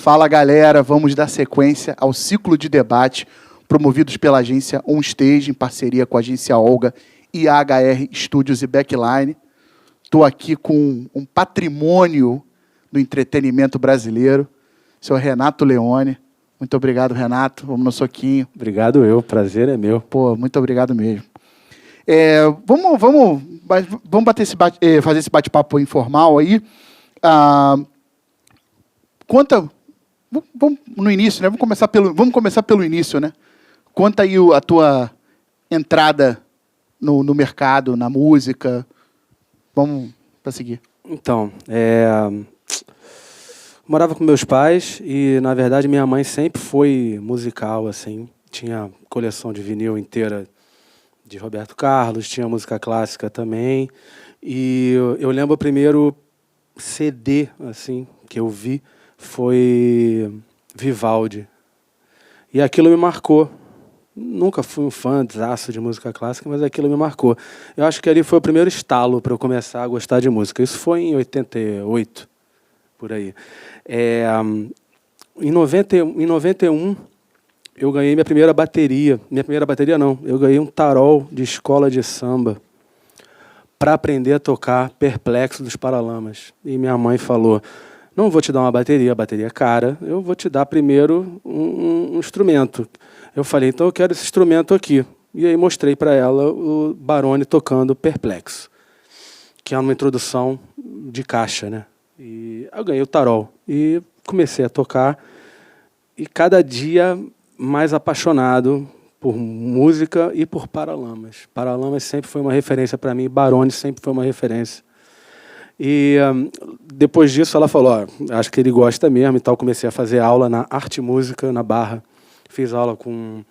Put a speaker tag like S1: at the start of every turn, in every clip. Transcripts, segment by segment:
S1: Fala, galera, vamos dar sequência ao ciclo de debate promovidos pela agência OnStage, em parceria com a agência Olga e a HR Studios e Backline. Estou aqui com um patrimônio do entretenimento brasileiro, seu Renato Leone. Muito obrigado, Renato. Vamos no soquinho.
S2: Obrigado eu, prazer é meu.
S1: Pô, muito obrigado mesmo. Vamos fazer esse bate-papo informal aí. Vamos no início, né? Vamos começar pelo início, né? Conta aí a tua entrada no mercado, na música. Vamos para seguir.
S2: Então, morava com meus pais e, na verdade, minha mãe sempre foi musical, assim. Tinha coleção de vinil inteira de Roberto Carlos, tinha música clássica também. E eu lembro o primeiro CD, assim, que eu vi foi Vivaldi. E aquilo me marcou. Nunca fui um fãzaço de música clássica, mas aquilo me marcou. Eu acho que ali foi o primeiro estalo para eu começar a gostar de música. Isso foi em 88, por aí. Em 91, eu ganhei minha primeira bateria. Minha primeira bateria, não. Eu ganhei um tarol de escola de samba para aprender a tocar Perplexo dos Paralamas. E minha mãe falou, não vou te dar uma bateria, a bateria é cara, eu vou te dar primeiro um instrumento. Eu falei, então eu quero esse instrumento aqui. E aí mostrei para ela o Baroni tocando Perplexo, que é uma introdução de caixa, né? E eu ganhei o tarol e comecei a tocar. E cada dia mais apaixonado por música e por Paralamas. Paralamas sempre foi uma referência para mim, Baroni sempre foi uma referência. E depois disso ela falou, acho que ele gosta mesmo e tal. Comecei a fazer aula na Arte Música, na Barra. Fiz aula com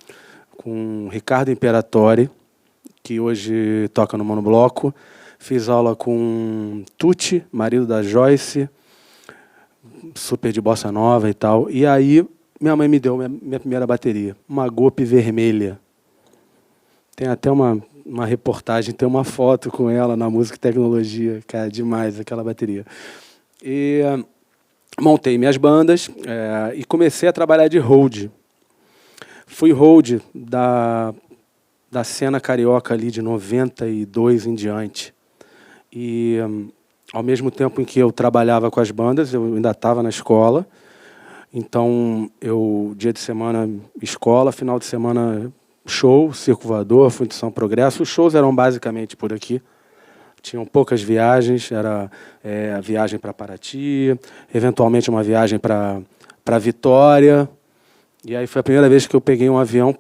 S2: Ricardo Imperatori, que hoje toca no Monobloco. Fiz aula com Tucci, marido da Joyce, super de bossa nova e tal. E aí minha mãe me deu minha primeira bateria, uma Gope vermelha. Tem até uma reportagem, tem uma foto com ela na Música e Tecnologia, cara, demais aquela bateria. E montei minhas bandas e comecei a trabalhar de hold. Fui hold da cena carioca ali de 92 em diante. E ao mesmo tempo em que eu trabalhava com as bandas, eu ainda estava na escola. Então, dia de semana, escola, final de semana, show, Circo Voador, Fundição Progresso. Os shows eram basicamente por aqui. Tinham poucas viagens, era a viagem para Paraty, eventualmente uma viagem para Vitória. E aí foi a primeira vez que eu peguei um avião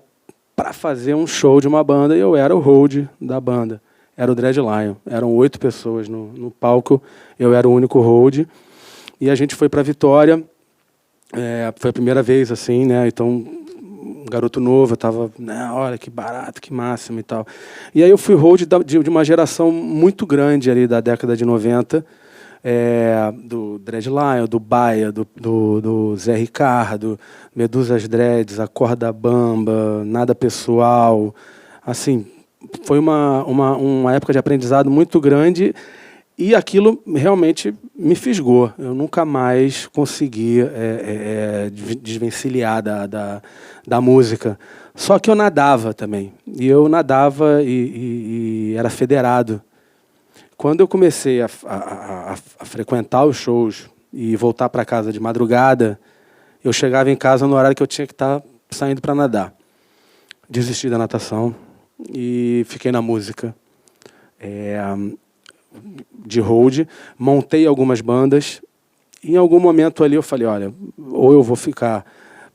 S2: para fazer um show de uma banda e eu era o hold da banda. Era o Dread Lion. Eram 8 pessoas no palco, eu era o único hold. E a gente foi para Vitória. Foi a primeira vez, assim, né? Então, um garoto novo, eu tava, olha que barato, que máximo e tal. E aí eu fui hold de uma geração muito grande ali da década de 90, do Dread Lion, do Baia, do Zé Ricardo, Medusas Dreads, a Corda Bamba, Nada Pessoal. Assim, foi uma época de aprendizado muito grande. E aquilo realmente me fisgou. Eu nunca mais consegui desvencilhar da música. Só que eu nadava também. E eu nadava e era federado. Quando eu comecei a frequentar os shows e voltar para casa de madrugada, eu chegava em casa no horário que eu tinha que estar saindo para nadar. Desisti da natação e fiquei na música. De hold, montei algumas bandas. E em algum momento ali eu falei, olha, ou eu vou ficar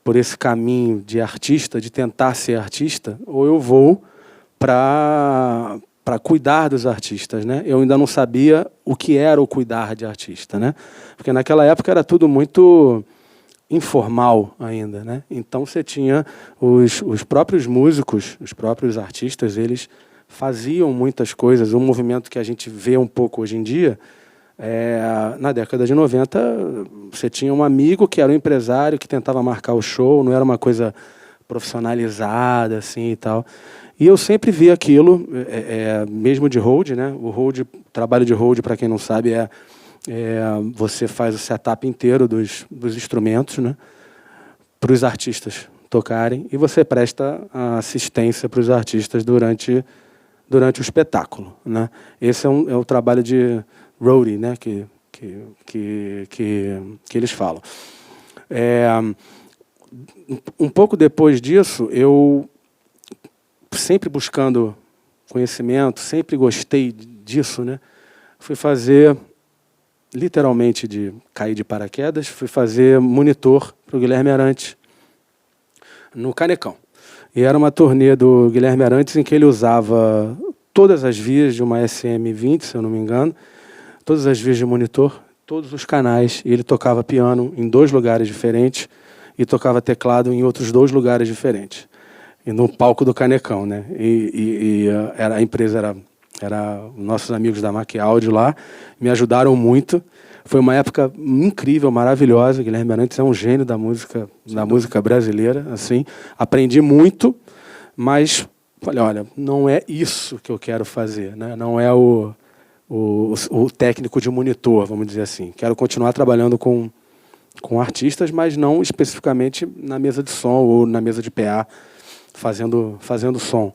S2: por esse caminho de artista, de tentar ser artista, ou eu vou para cuidar dos artistas, né? Eu ainda não sabia o que era o cuidar de artista, né? Porque naquela época era tudo muito informal ainda, né? Então você tinha os próprios músicos, os próprios artistas, eles faziam muitas coisas. Um movimento que a gente vê um pouco hoje em dia, na década de 90, você tinha um amigo que era um empresário que tentava marcar o show, não era uma coisa profissionalizada assim e tal. E eu sempre vi aquilo, mesmo de hold, né? O trabalho de hold, para quem não sabe, você faz o setup inteiro dos instrumentos, né, para os artistas tocarem, e você presta a assistência para os artistas durante o espetáculo, né? Esse é o trabalho de roadie, né, que eles falam. Um pouco depois disso, eu sempre buscando conhecimento, sempre gostei disso, né? Fui fazer, literalmente, de cair de paraquedas, fui fazer monitor para o Guilherme Arantes no Canecão. E era uma turnê do Guilherme Arantes em que ele usava todas as vias de uma SM-20, se eu não me engano, todas as vias de monitor, todos os canais, e ele tocava piano em 2 lugares diferentes e tocava teclado em outros 2 lugares diferentes. E no palco do Canecão, né? A empresa era nossos amigos da Mac Audio lá, me ajudaram muito. Foi uma época incrível, maravilhosa. Guilherme Arantes é um gênio da música brasileira, assim. Aprendi muito, mas falei, olha, não é isso que eu quero fazer, né? Não é o técnico de monitor, vamos dizer assim. Quero continuar trabalhando com artistas, mas não especificamente na mesa de som ou na mesa de PA, fazendo som.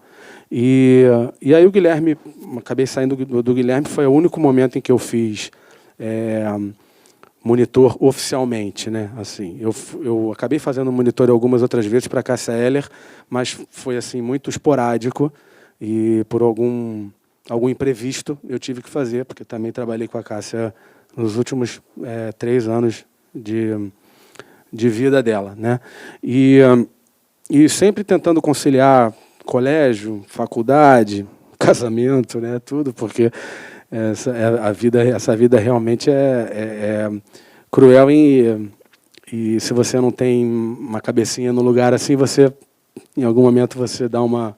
S2: E aí o Guilherme, acabei saindo do Guilherme, foi o único momento em que eu fiz monitor oficialmente, né? Assim, eu acabei fazendo monitor algumas outras vezes para a Cássia Eller, mas foi assim muito esporádico e por algum imprevisto eu tive que fazer, porque também trabalhei com a Cássia nos últimos 3 anos de vida dela, né? E sempre tentando conciliar colégio, faculdade, casamento, né? Tudo, porque essa vida realmente é cruel e se você não tem uma cabecinha no lugar assim, você em algum momento você dá uma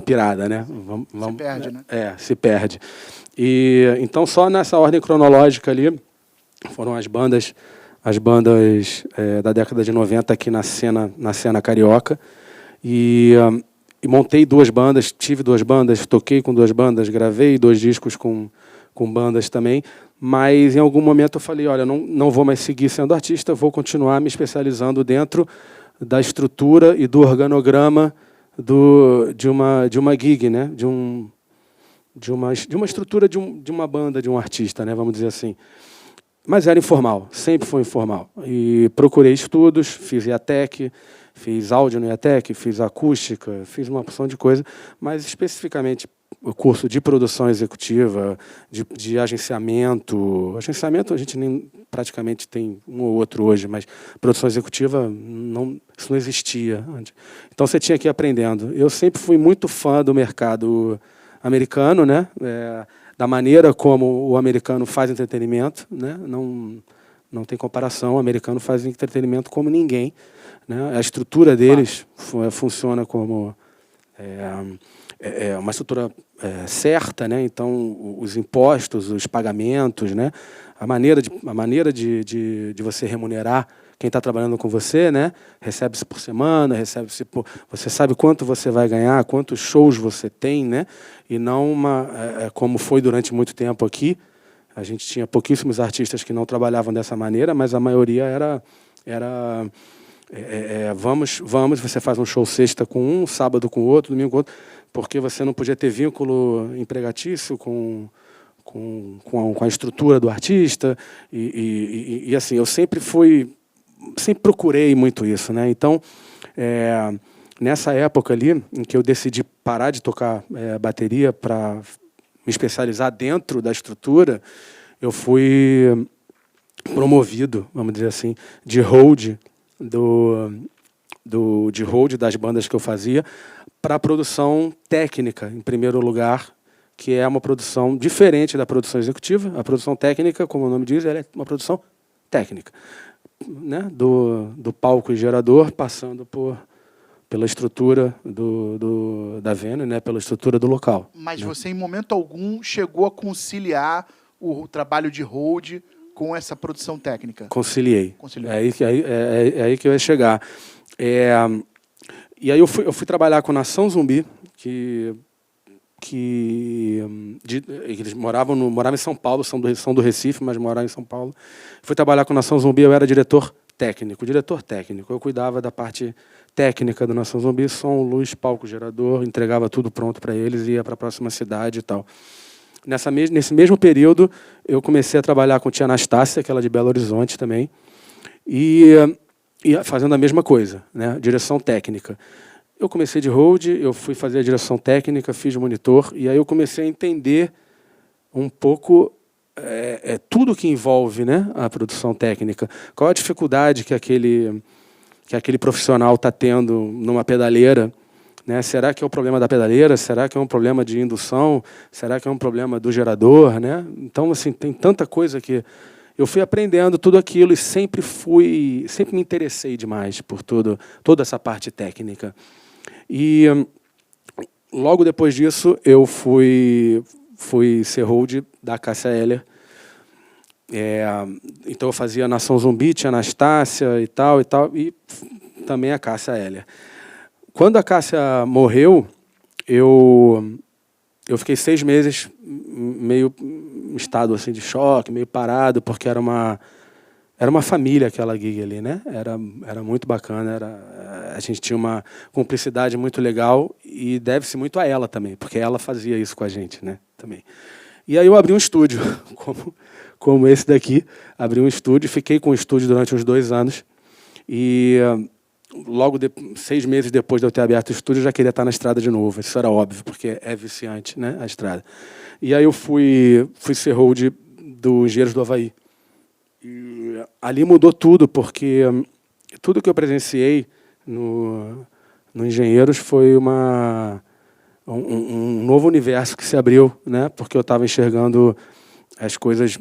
S2: pirada, né?
S1: Se perde, né?
S2: Se perde. E então só nessa ordem cronológica ali foram as bandas da década de 90 aqui na cena carioca e montei 2 bandas, tive 2 bandas, toquei com 2 bandas, gravei 2 discos com bandas também, mas em algum momento eu falei, olha, não vou mais seguir sendo artista, vou continuar me especializando dentro da estrutura e do organograma de uma gig, né? de uma estrutura de uma banda, de um artista, né? Vamos dizer assim. Mas era informal, sempre foi informal. E procurei estudos, fiz IATEC, fiz áudio no IATEC, fiz acústica, fiz uma porção de coisa, mas especificamente o curso de produção executiva, de agenciamento. Agenciamento a gente nem praticamente tem um ou outro hoje, mas produção executiva, isso não existia antes. Então você tinha que ir aprendendo. Eu sempre fui muito fã do mercado americano, né? Da maneira como o americano faz entretenimento, né? Não tem comparação, o americano faz entretenimento como ninguém, né? A estrutura deles funciona como uma estrutura certa, né? Então os impostos, os pagamentos, né? A maneira de você remunerar quem está trabalhando com você, né? Recebe-se por semana, você sabe quanto você vai ganhar, quantos shows você tem, né? E não como foi durante muito tempo aqui. A gente tinha pouquíssimos artistas que não trabalhavam dessa maneira, mas a maioria era vamos, você faz um show sexta com um, sábado com outro, domingo com outro, porque você não podia ter vínculo empregatício com a estrutura do artista. E assim, eu sempre procurei muito isso, né? Então, nessa época ali, em que eu decidi parar de tocar bateria para me especializar dentro da estrutura, eu fui promovido, vamos dizer assim, de hold de hold das bandas que eu fazia para a produção técnica, em primeiro lugar, que é uma produção diferente da produção executiva. A produção técnica, como o nome diz, ela é uma produção técnica, né? Do palco e gerador, passando pela estrutura da venue, né? Pela estrutura do local.
S1: Mas
S2: né?
S1: Você, em momento algum, chegou a conciliar o trabalho de hold com essa produção técnica?
S2: Conciliei.
S1: Conciliou.
S2: É aí que eu ia chegar. E aí eu fui trabalhar com Nação Zumbi, que eles moravam em São Paulo, são do Recife, mas moravam em São Paulo. Fui trabalhar com Nação Zumbi, eu era diretor técnico. Eu cuidava da parte técnica do Nação Zumbi, som, luz, palco, gerador, entregava tudo pronto para eles e ia para a próxima cidade e tal. Nesse mesmo período, eu comecei a trabalhar com a tia Anastácia, que ela é de Belo Horizonte também, e fazendo a mesma coisa, né? Direção técnica. Eu comecei de hold, eu fui fazer a direção técnica, fiz monitor, e aí eu comecei a entender um pouco tudo que envolve, né, a produção técnica. Qual a dificuldade que aquele profissional está tendo numa pedaleira? Né? Será que é o problema da pedaleira? Será que é um problema de indução? Será que é um problema do gerador? Né? Então, assim, tem tanta coisa que eu fui aprendendo tudo aquilo e sempre me interessei demais por toda essa parte técnica. E logo depois disso, eu fui ser hold da Cássia Eller. Então eu fazia Nação Zumbi, tia Anastácia e tal, e também a Cássia Eller. Quando a Cássia morreu, eu fiquei 6 meses meio em estado assim, de choque, meio parado, porque era uma família aquela gig ali, né? Era muito bacana, a gente tinha uma cumplicidade muito legal e deve-se muito a ela também, porque ela fazia isso com a gente, né? Também. E aí eu abri um estúdio, como esse daqui, abri um estúdio, fiquei com o estúdio durante uns 2 anos e logo 6 meses depois de eu ter aberto o estúdio, eu já queria estar na estrada de novo. Isso era óbvio, porque é viciante, né, a estrada. E aí eu fui ser hold do Engenheiros do Havaí. E ali mudou tudo, porque tudo que eu presenciei no Engenheiros foi um novo universo que se abriu, né, porque eu estava enxergando as coisas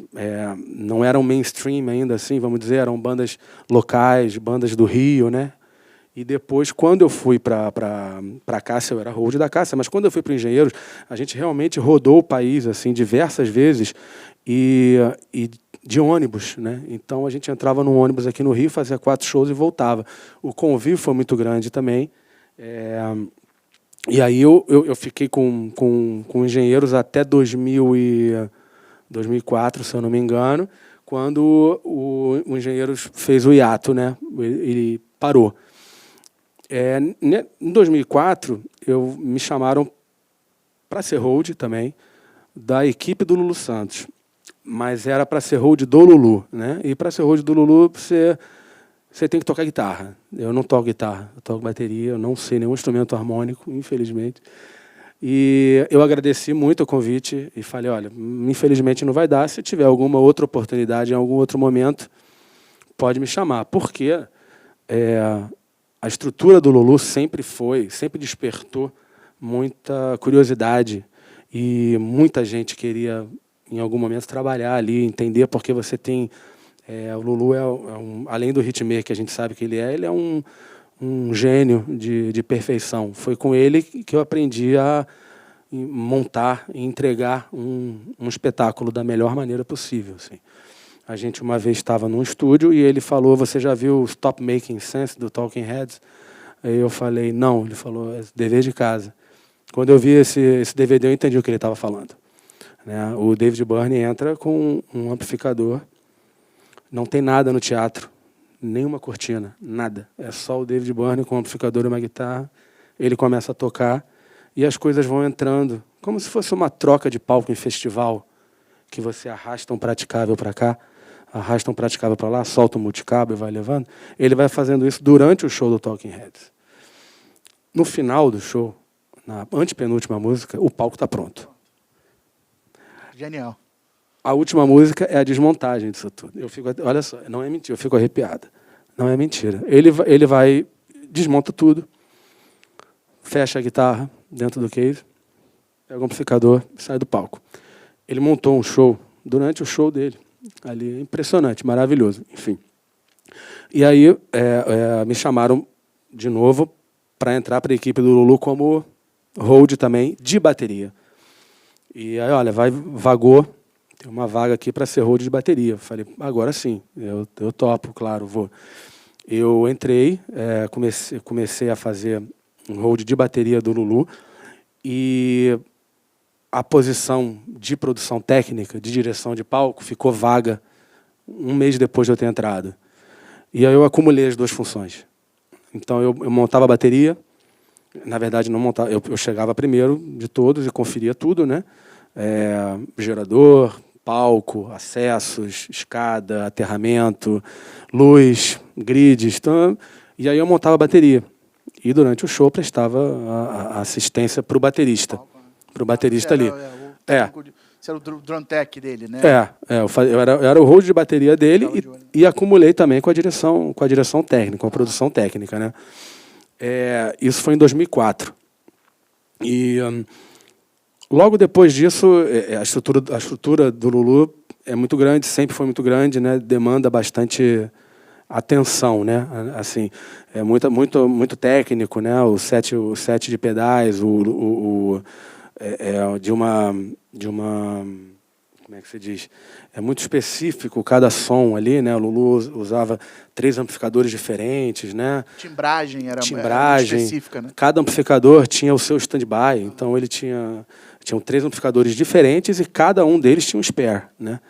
S2: não eram mainstream ainda, assim, vamos dizer, eram bandas locais, bandas do Rio, né? E depois, quando eu fui para a Cássia, eu era hold da Cássia, mas quando eu fui para o Engenheiros, a gente realmente rodou o país assim diversas vezes e de ônibus, né? Então a gente entrava num ônibus aqui no Rio, fazia 4 shows e voltava. O convívio foi muito grande também. E aí eu fiquei com Engenheiros até 2004, se eu não me engano, quando o Engenheiros fez o hiato, né? Ele parou. Em 2004, me chamaram para ser hold também da equipe do Lulu Santos, mas era para ser hold do Lulu, né? E para ser hold do Lulu você tem que tocar guitarra. Eu não toco guitarra, eu toco bateria, eu não sei nenhum instrumento harmônico, infelizmente. E eu agradeci muito o convite e falei, olha, infelizmente não vai dar, se tiver alguma outra oportunidade em algum outro momento, pode me chamar. Porque a estrutura do Lulu sempre despertou muita curiosidade e muita gente queria, em algum momento, trabalhar ali, entender porque você tem... o Lulu além do hitmaker que a gente sabe que ele é um gênio de perfeição. Foi com ele que eu aprendi a montar e entregar um espetáculo da melhor maneira possível. Assim. A gente uma vez estava num estúdio e ele falou, você já viu o Stop Making Sense do Talking Heads? Aí eu falei, não. Ele falou, é dever de casa. Quando eu vi esse DVD, eu entendi o que ele estava falando. Né? O David Byrne entra com um amplificador, não tem nada no teatro, nenhuma cortina, nada. É só o David Byrne com um amplificador e uma guitarra. Ele começa a tocar e as coisas vão entrando, como se fosse uma troca de palco em festival, que você arrasta um praticável para cá, arrasta um praticável para lá, solta um multicável e vai levando. Ele vai fazendo isso durante o show do Talking Heads. No final do show, na antepenúltima música, o palco está pronto.
S1: Genial.
S2: A última música é a desmontagem disso tudo. Olha só, não é mentira, eu fico arrepiada. Não é mentira. Ele vai, desmonta tudo, fecha a guitarra dentro do case, pega o amplificador e sai do palco. Ele montou um show durante o show dele. Ali, impressionante, maravilhoso, enfim. E aí me chamaram de novo para entrar para a equipe do Lulu como hold também de bateria. E aí, olha, vagou, tem uma vaga aqui para ser hold de bateria. Falei, agora sim, eu topo, claro, vou. Eu entrei, comecei a fazer um hold de bateria do Lulu e a posição de produção técnica, de direção de palco, ficou vaga um mês depois de eu ter entrado. E aí eu acumulei as duas funções. Então eu montava a bateria, na verdade não montava, eu chegava primeiro de todos e conferia tudo, né? Gerador, palco, acessos, escada, aterramento, luz, grids, então, e aí eu montava a bateria. E durante o show prestava a assistência para o baterista. Para o baterista ali.
S1: Você era o drum tech dele, né?
S2: Eu era o hold de bateria dele e acumulei também com a direção técnica, com a produção técnica, né? Isso foi em 2004. E logo depois disso, a estrutura do Lulu é muito grande, sempre foi muito grande, né? Demanda bastante atenção, né? Assim, é muito técnico, né? O set de pedais, de uma como é que se diz? É muito específico cada som ali, né? O Lulu usava 3 amplificadores diferentes, né?
S1: Timbragem era específica, né?
S2: Cada amplificador tinha o seu stand-by, então ele tinham 3 amplificadores diferentes e cada um deles tinha um spare, né?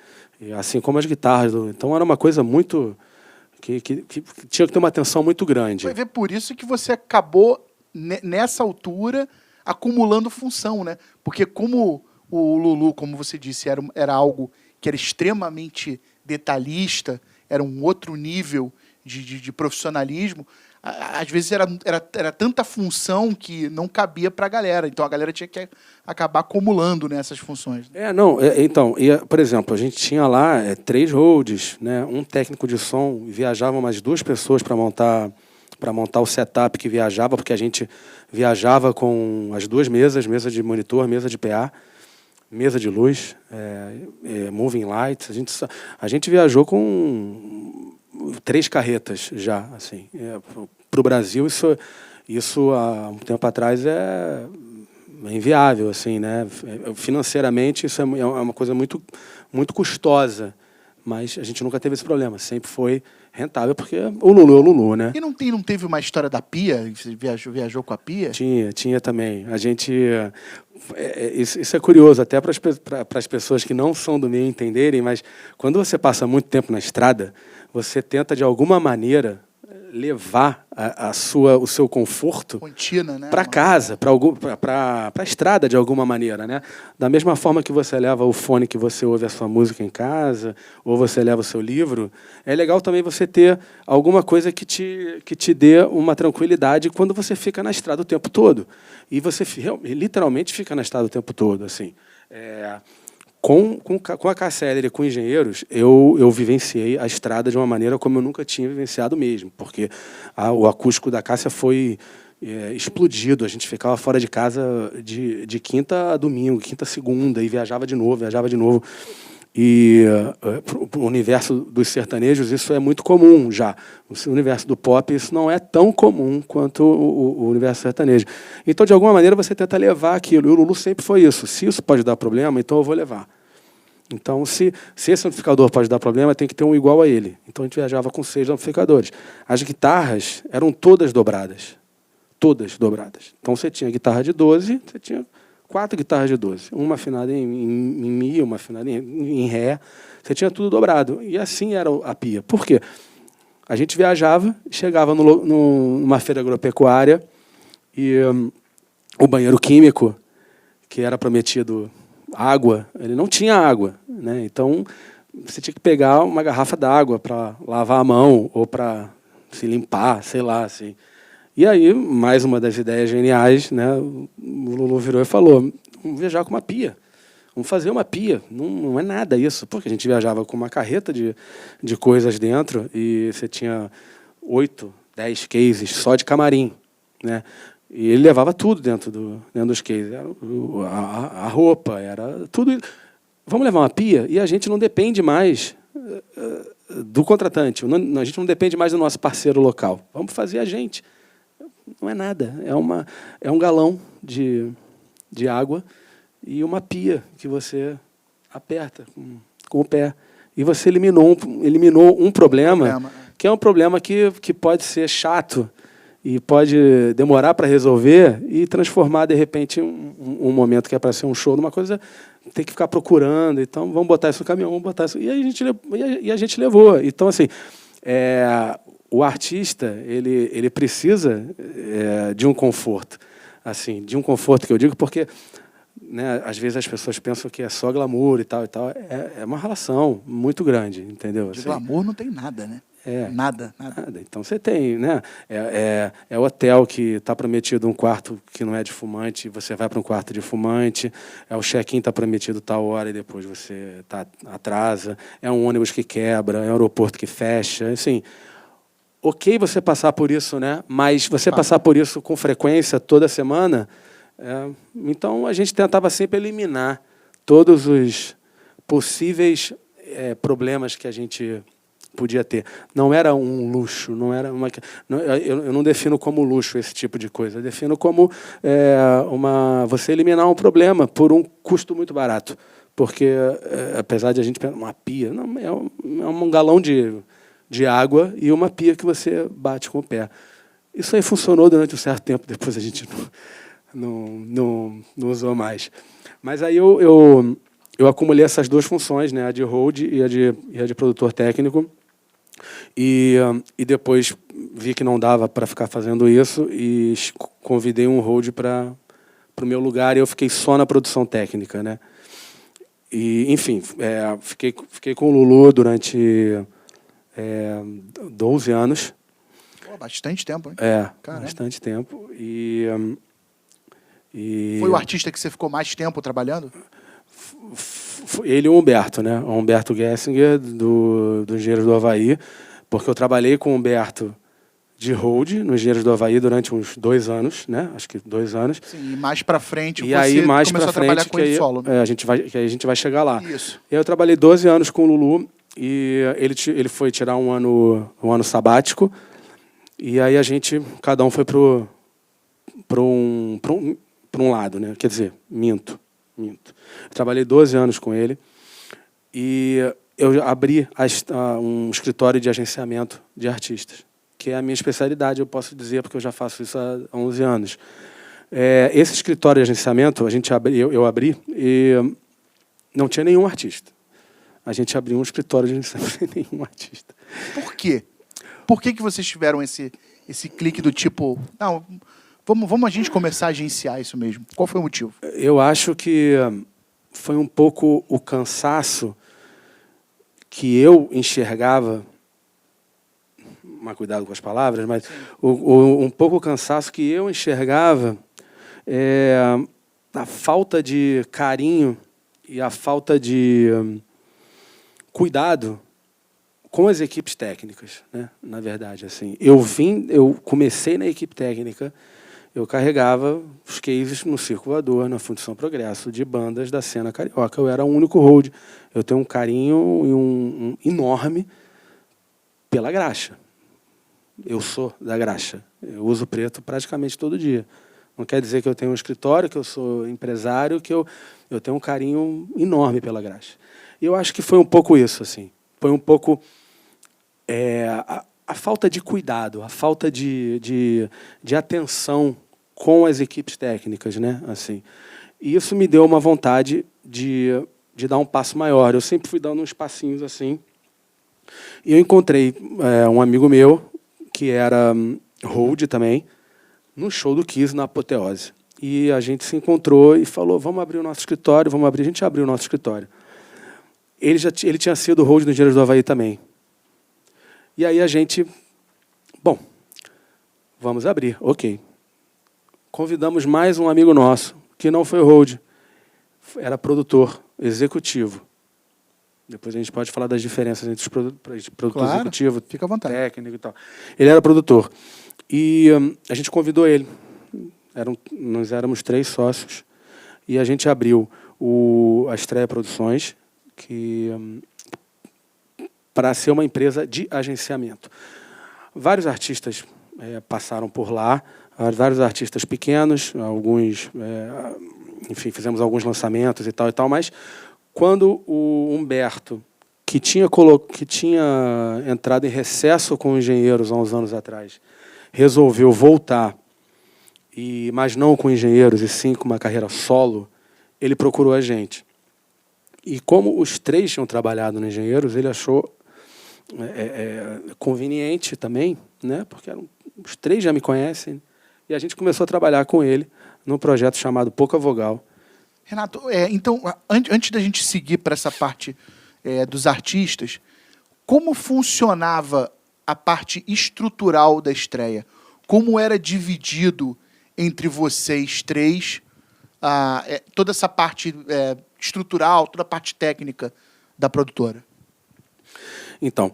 S2: E assim como as guitarras. Então era uma coisa muito que tinha que ter uma atenção muito grande.
S1: Foi ver por isso que você acabou nessa altura acumulando função, né? Porque como o Lulu, como você disse, era algo que era extremamente detalhista, era um outro nível de profissionalismo, às vezes era tanta função que não cabia para a galera. Então a galera tinha que acabar acumulando nessas funções.
S2: Então, por exemplo, a gente tinha lá 3 holds, né? Um técnico de som, viajavam mais 2 pessoas para montar o setup que viajava, porque a gente viajava com as 2 mesas, mesa de monitor, mesa de PA, mesa de luz, moving lights. A gente viajou com 3 carretas já, assim. Para o Brasil, isso há um tempo atrás é inviável, assim, né? Financeiramente, isso é uma coisa muito, muito custosa. Mas a gente nunca teve esse problema. Sempre foi rentável, porque o Lulu é o Lulu, né?
S1: E não teve uma história da pia? Você viajou com a pia?
S2: Tinha também. A gente... Isso é curioso, até para as pessoas que não são do meio entenderem, mas quando você passa muito tempo na estrada, você tenta, de alguma maneira, levar o seu conforto
S1: né?
S2: Para casa, para a estrada, de alguma maneira, né? Da mesma forma que você leva o fone que você ouve a sua música em casa, ou você leva o seu livro, é legal também você ter alguma coisa que te dê uma tranquilidade quando você fica na estrada o tempo todo. E você literalmente fica na estrada o tempo todo, assim. Com a KCL e com engenheiros, eu vivenciei a estrada de uma maneira como eu nunca tinha vivenciado mesmo, porque o acústico da Cássia foi explodido. A gente ficava fora de casa de quinta a domingo, quinta a segunda, e viajava de novo. E para o universo dos sertanejos, isso é muito comum já. O universo do pop, isso não é tão comum quanto o universo sertanejo. Então, de alguma maneira, você tenta levar aquilo. E o Lulu sempre foi isso. Se isso pode dar problema, então eu vou levar. Então, se esse amplificador pode dar problema, tem que ter um igual a ele. Então, a gente viajava com 6 amplificadores. As guitarras eram todas dobradas. Todas dobradas. Então, você tinha guitarra de 12, você tinha 4 guitarras de 12. Uma afinada em Mi, uma afinada em Ré. Você tinha tudo dobrado. E assim era a pia. Por quê? A gente viajava, chegava numa feira agropecuária e o banheiro químico, que era prometido água, ele não tinha água, né? Então, você tinha que pegar uma garrafa d'água para lavar a mão ou para se limpar, sei lá, assim. E aí, mais uma das ideias geniais, né? O Lulu virou e falou, vamos viajar com uma pia. Vamos fazer uma pia. Não é nada isso, porque a gente viajava com uma carreta de coisas dentro e você tinha 8, 10 cases só de camarim, né? E ele levava tudo dentro dos cases. Era a roupa, era tudo. Vamos levar uma pia? E a gente não depende mais do contratante. A gente não depende mais do nosso parceiro local. Vamos fazer a gente. Não é nada. É um galão de água e uma pia que você aperta com o pé. E você eliminou um problema, que é um problema que pode ser chato. e pode demorar para resolver e transformar, de repente, um momento que é para ser um show numa coisa, tem que ficar procurando. Então, vamos botar isso no caminhão, vamos botar isso. E a gente levou. Então, assim, o artista ele precisa de um conforto. Assim, de um conforto que eu digo, porque, né, às vezes as pessoas pensam que é só glamour e tal. É uma relação muito grande, entendeu?
S1: De
S2: assim,
S1: glamour não tem nada, né? Nada.
S2: Então você tem, né? É hotel que está prometido um quarto que não é de fumante, você vai para um quarto de fumante. É o check-in está prometido tal hora e depois você atrasa. É um ônibus que quebra, é um aeroporto que fecha. Assim, ok você passar por isso, né? Mas você passar por isso com frequência toda semana. Então a gente tentava sempre eliminar todos os possíveis problemas que a gente podia ter. Não era um luxo, não era uma. Eu não defino como luxo esse tipo de coisa. Eu defino como você eliminar um problema por um custo muito barato, porque apesar de a gente pensar uma pia, não, é um galão de água e uma pia que você bate com o pé. Isso aí funcionou durante um certo tempo. Depois a gente não usou mais. Mas aí eu acumulei essas duas funções, né, a de hold e a de produtor técnico. E depois vi que não dava para ficar fazendo isso e convidei um hold para o meu lugar e eu fiquei só na produção técnica, né? E, enfim, fiquei com o Lulu durante 12 anos.
S1: Pô, bastante tempo, hein?
S2: Caramba. Bastante tempo. E
S1: foi o artista que você ficou mais tempo trabalhando?
S2: Ele e o Humberto, né? O Humberto Gessinger, do Engenheiros do Havaí, porque eu trabalhei com o Humberto de hold no Engenheiros do Havaí durante uns 2 anos, né? Acho que 2 anos.
S1: Sim, e mais para frente
S2: e aí, mais
S1: começou a trabalhar com ele solo.
S2: Né? A gente vai chegar lá.
S1: Isso.
S2: Eu trabalhei 12 anos com o Lulu e ele foi tirar um ano sabático e aí cada um foi para um lado, né? Quer dizer, minto. Eu trabalhei 12 anos com ele e eu abri um escritório de agenciamento de artistas, que é a minha especialidade, eu posso dizer, porque eu já faço isso há 11 anos. Esse escritório de agenciamento eu abri e não tinha nenhum artista. A gente abriu um escritório de agenciamento sem nenhum artista.
S1: Por quê? Por que vocês tiveram esse clique do tipo... Não, vamos a gente começar a agenciar isso mesmo. Qual foi o motivo?
S2: Eu acho que foi um pouco o cansaço que eu enxergava, mas cuidado com as palavras, mas um pouco o cansaço que eu enxergava a falta de carinho e a falta de cuidado com as equipes técnicas, né? Na verdade, assim, eu comecei na equipe técnica. Eu carregava os cases no Circo Voador, na Fundição Progresso, de bandas da cena carioca. Eu era o único hold. Eu tenho um carinho e um enorme pela graxa. Eu sou da graxa. Eu uso preto praticamente todo dia. Não quer dizer que eu tenho um escritório, que eu sou empresário, que eu tenho um carinho enorme pela graxa. E eu acho que foi um pouco isso, assim. Foi um pouco a falta de cuidado, a falta de atenção com as equipes técnicas, né? Assim, e isso me deu uma vontade de dar um passo maior. Eu sempre fui dando uns passinhos assim. E eu encontrei um amigo meu, que era hold também, no show do Kiss, na Apoteose. E a gente se encontrou e falou, vamos abrir o nosso escritório, vamos abrir. A gente abriu o nosso escritório. Ele tinha sido hold no Engenheiros do Havaí também. E aí a gente, bom, vamos abrir, ok. Convidamos mais um amigo nosso, que não foi hold, era produtor executivo. Depois a gente pode falar das diferenças entre os produtor executivo,
S1: fica à vontade,
S2: técnico e tal. Ele era produtor. E a gente convidou ele. Nós éramos 3 sócios. E a gente abriu a Estreia Produções, para ser uma empresa de agenciamento. Vários artistas passaram por lá, vários artistas pequenos, alguns, enfim, fizemos alguns lançamentos e tal, mas quando o Humberto, que tinha entrado em recesso com engenheiros há uns anos atrás, resolveu voltar, mas não com engenheiros, e sim com uma carreira solo, ele procurou a gente. E como os três tinham trabalhado no Engenheiros, ele achou conveniente também, né? Porque os três já me conhecem, e a gente começou a trabalhar com ele num projeto chamado Pouca Vogal.
S1: Renato, então, antes da gente seguir para essa parte dos artistas, como funcionava a parte estrutural da estreia? Como era dividido entre vocês três toda essa parte estrutural, toda a parte técnica da produtora?
S2: Então,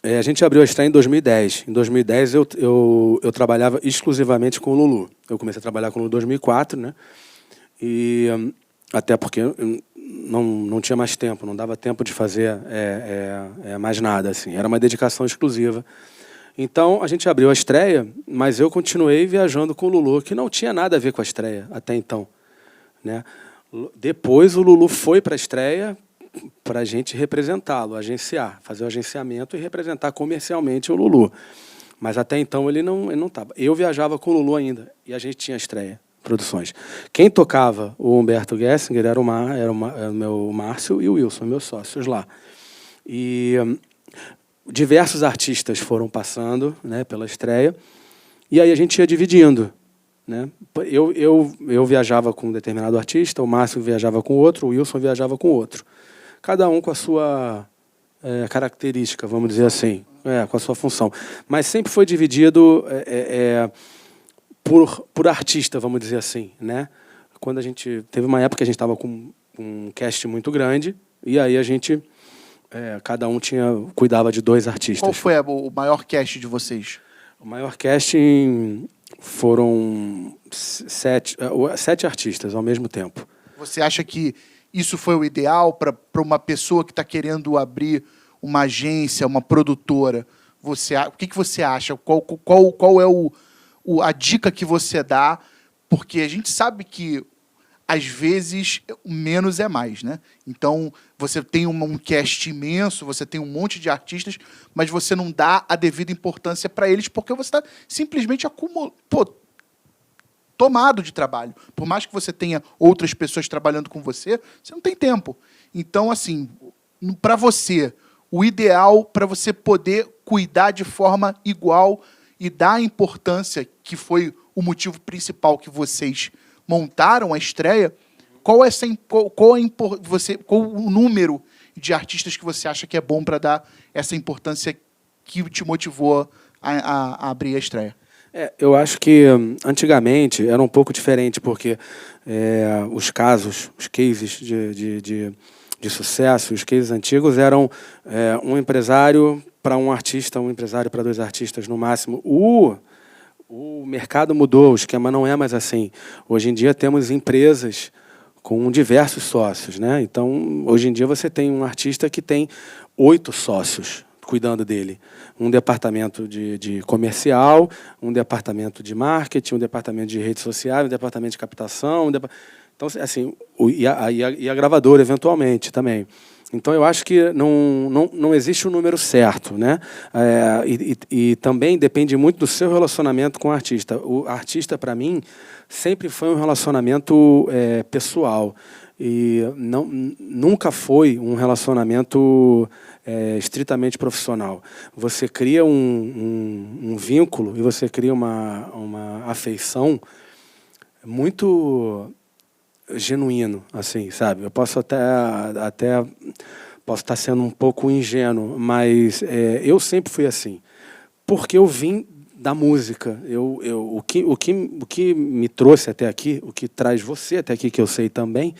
S2: a gente abriu a estreia em 2010. Em 2010, eu trabalhava exclusivamente com o Lulu. Eu comecei a trabalhar com o Lulu em 2004, né? E até porque não tinha mais tempo, não dava tempo de fazer mais nada, assim. Era uma dedicação exclusiva. Então, a gente abriu a estreia, mas eu continuei viajando com o Lulu, que não tinha nada a ver com a estreia até então, né? Depois, o Lulu foi para a estreia para a gente representá-lo, agenciar, fazer o agenciamento e representar comercialmente o Lulu. Mas até então ele não estava. Eu viajava com o Lulu ainda, e a gente tinha estreia, produções. Quem tocava o Humberto Gessinger era o meu Márcio e o Wilson, meus sócios lá. E diversos artistas foram passando, né, pela estreia, e aí a gente ia dividindo, né? Eu viajava com um determinado artista, o Márcio viajava com outro, o Wilson viajava com outro. Cada um com a sua característica, vamos dizer assim, com a sua função. Mas sempre foi dividido por artista, vamos dizer assim, né? Quando a gente teve uma época que a gente estava com um cast muito grande, e aí a gente cada um cuidava de 2 artistas.
S1: Qual foi o maior cast de vocês?
S2: O maior casting foram 7 artistas ao mesmo tempo.
S1: Você acha que isso foi o ideal para uma pessoa que está querendo abrir uma agência, uma produtora? O que você acha? Qual é a dica que você dá? Porque a gente sabe que, às vezes, menos é mais, né? Então, você tem um cast imenso, você tem um monte de artistas, mas você não dá a devida importância para eles porque você está simplesmente tomado de trabalho. Por mais que você tenha outras pessoas trabalhando com você, você não tem tempo. Então, assim, para você, o ideal para você poder cuidar de forma igual e dar a importância, que foi o motivo principal que vocês montaram a estreia, qual o número de artistas que você acha que é bom para dar essa importância que te motivou a abrir a estreia?
S2: Eu acho que antigamente era um pouco diferente, porque os cases de sucesso, os cases antigos eram um empresário para um artista, um empresário para 2 artistas no máximo. O mercado mudou, o esquema não é mais assim. Hoje em dia temos empresas com diversos sócios, né? Então, hoje em dia você tem um artista que tem 8 sócios cuidando dele. Um departamento de comercial, um departamento de marketing, um departamento de redes sociais, um departamento de captação. Então, assim, e a gravadora, eventualmente, também. Então, eu acho que não existe um número certo, né? E também depende muito do seu relacionamento com o artista. O artista, para mim, sempre foi um relacionamento pessoal. E nunca foi um relacionamento estritamente profissional. Você cria um vínculo e você cria uma afeição muito genuíno, assim, sabe? Eu posso até posso estar sendo um pouco ingênuo, mas eu sempre fui assim, porque eu vim da música. O que me trouxe até aqui, o que traz você até aqui, que eu sei também,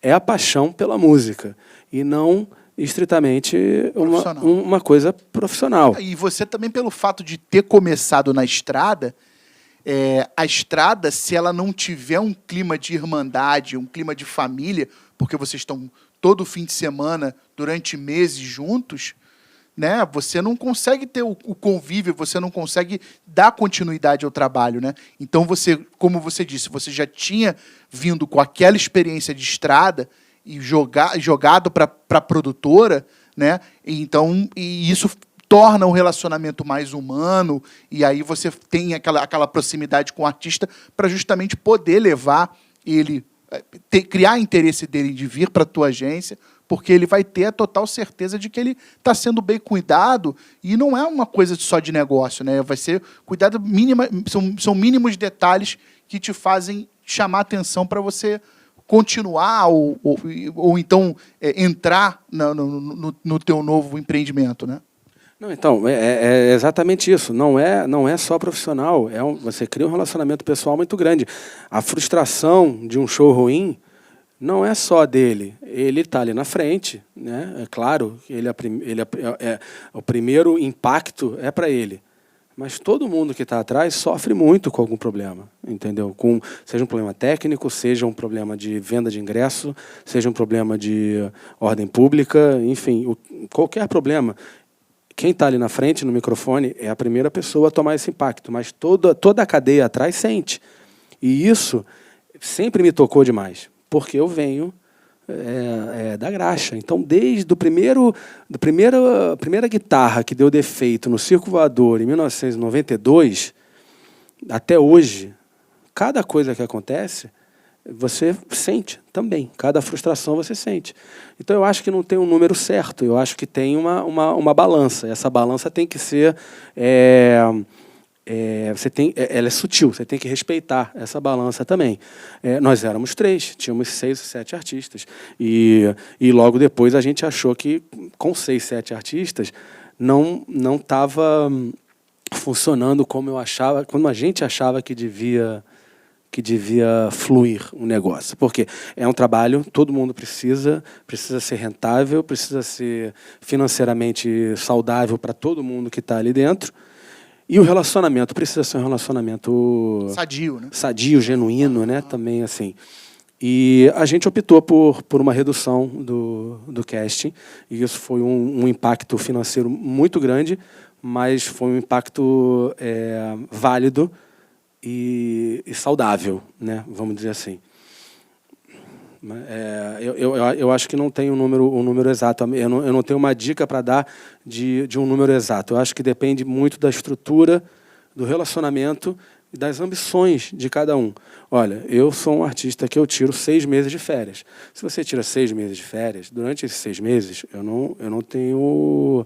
S2: é a paixão pela música e não estritamente uma coisa profissional.
S1: E você também, pelo fato de ter começado na estrada, a estrada, se ela não tiver um clima de irmandade, um clima de família, porque vocês estão todo fim de semana, durante meses juntos, né, você não consegue ter o convívio, você não consegue dar continuidade ao trabalho, né? Então, como você disse, você já tinha vindo com aquela experiência de estrada e jogado para a produtora, né? E isso torna o relacionamento mais humano, e aí você tem aquela proximidade com o artista para justamente poder levar ele, criar interesse dele de vir para a tua agência, porque ele vai ter a total certeza de que ele está sendo bem cuidado, e não é uma coisa só de negócio, né? Vai ser cuidado mínima, são mínimos detalhes que te fazem chamar atenção para você continuar ou então entrar no teu novo empreendimento, né?
S2: Não, então, é exatamente isso. Não é só profissional. Você cria um relacionamento pessoal muito grande. A frustração de um show ruim não é só dele. Ele está ali na frente, né? É claro, o primeiro impacto é para ele. Mas todo mundo que está atrás sofre muito com algum problema, entendeu? Seja um problema técnico, seja um problema de venda de ingresso, seja um problema de ordem pública, enfim, qualquer problema. Quem está ali na frente, no microfone, é a primeira pessoa a tomar esse impacto, mas toda a cadeia atrás sente. E isso sempre me tocou demais, porque eu venho da graxa. Então, desde a primeira guitarra que deu defeito no Circo Voador, em 1992, até hoje, cada coisa que acontece, você sente também. Cada frustração você sente. Então, eu acho que não tem um número certo. Eu acho que tem uma balança. Essa balança tem que ser... ela é sutil, você tem que respeitar essa balança também. Nós éramos 3, tínhamos 6 ou 7 artistas. E logo depois a gente achou que, com 6, 7 artistas, não estava funcionando como a gente achava que devia fluir um negócio. Porque é um trabalho, todo mundo precisa ser rentável, precisa ser financeiramente saudável para todo mundo que está ali dentro. E o relacionamento precisa ser um relacionamento
S1: sadio, né?
S2: Sadio, genuíno, né? Também assim. E a gente optou por uma redução do casting, e isso foi um impacto financeiro muito grande, mas foi um impacto válido e saudável, né? Vamos dizer assim. Eu acho que não tem um número exato. Eu não tenho uma dica para dar de um número exato. Eu acho que depende muito da estrutura, do relacionamento e das ambições de cada um. Olha, eu sou um artista que eu tiro 6 meses de férias. Se você tira 6 meses de férias, durante esses 6 meses, eu não tenho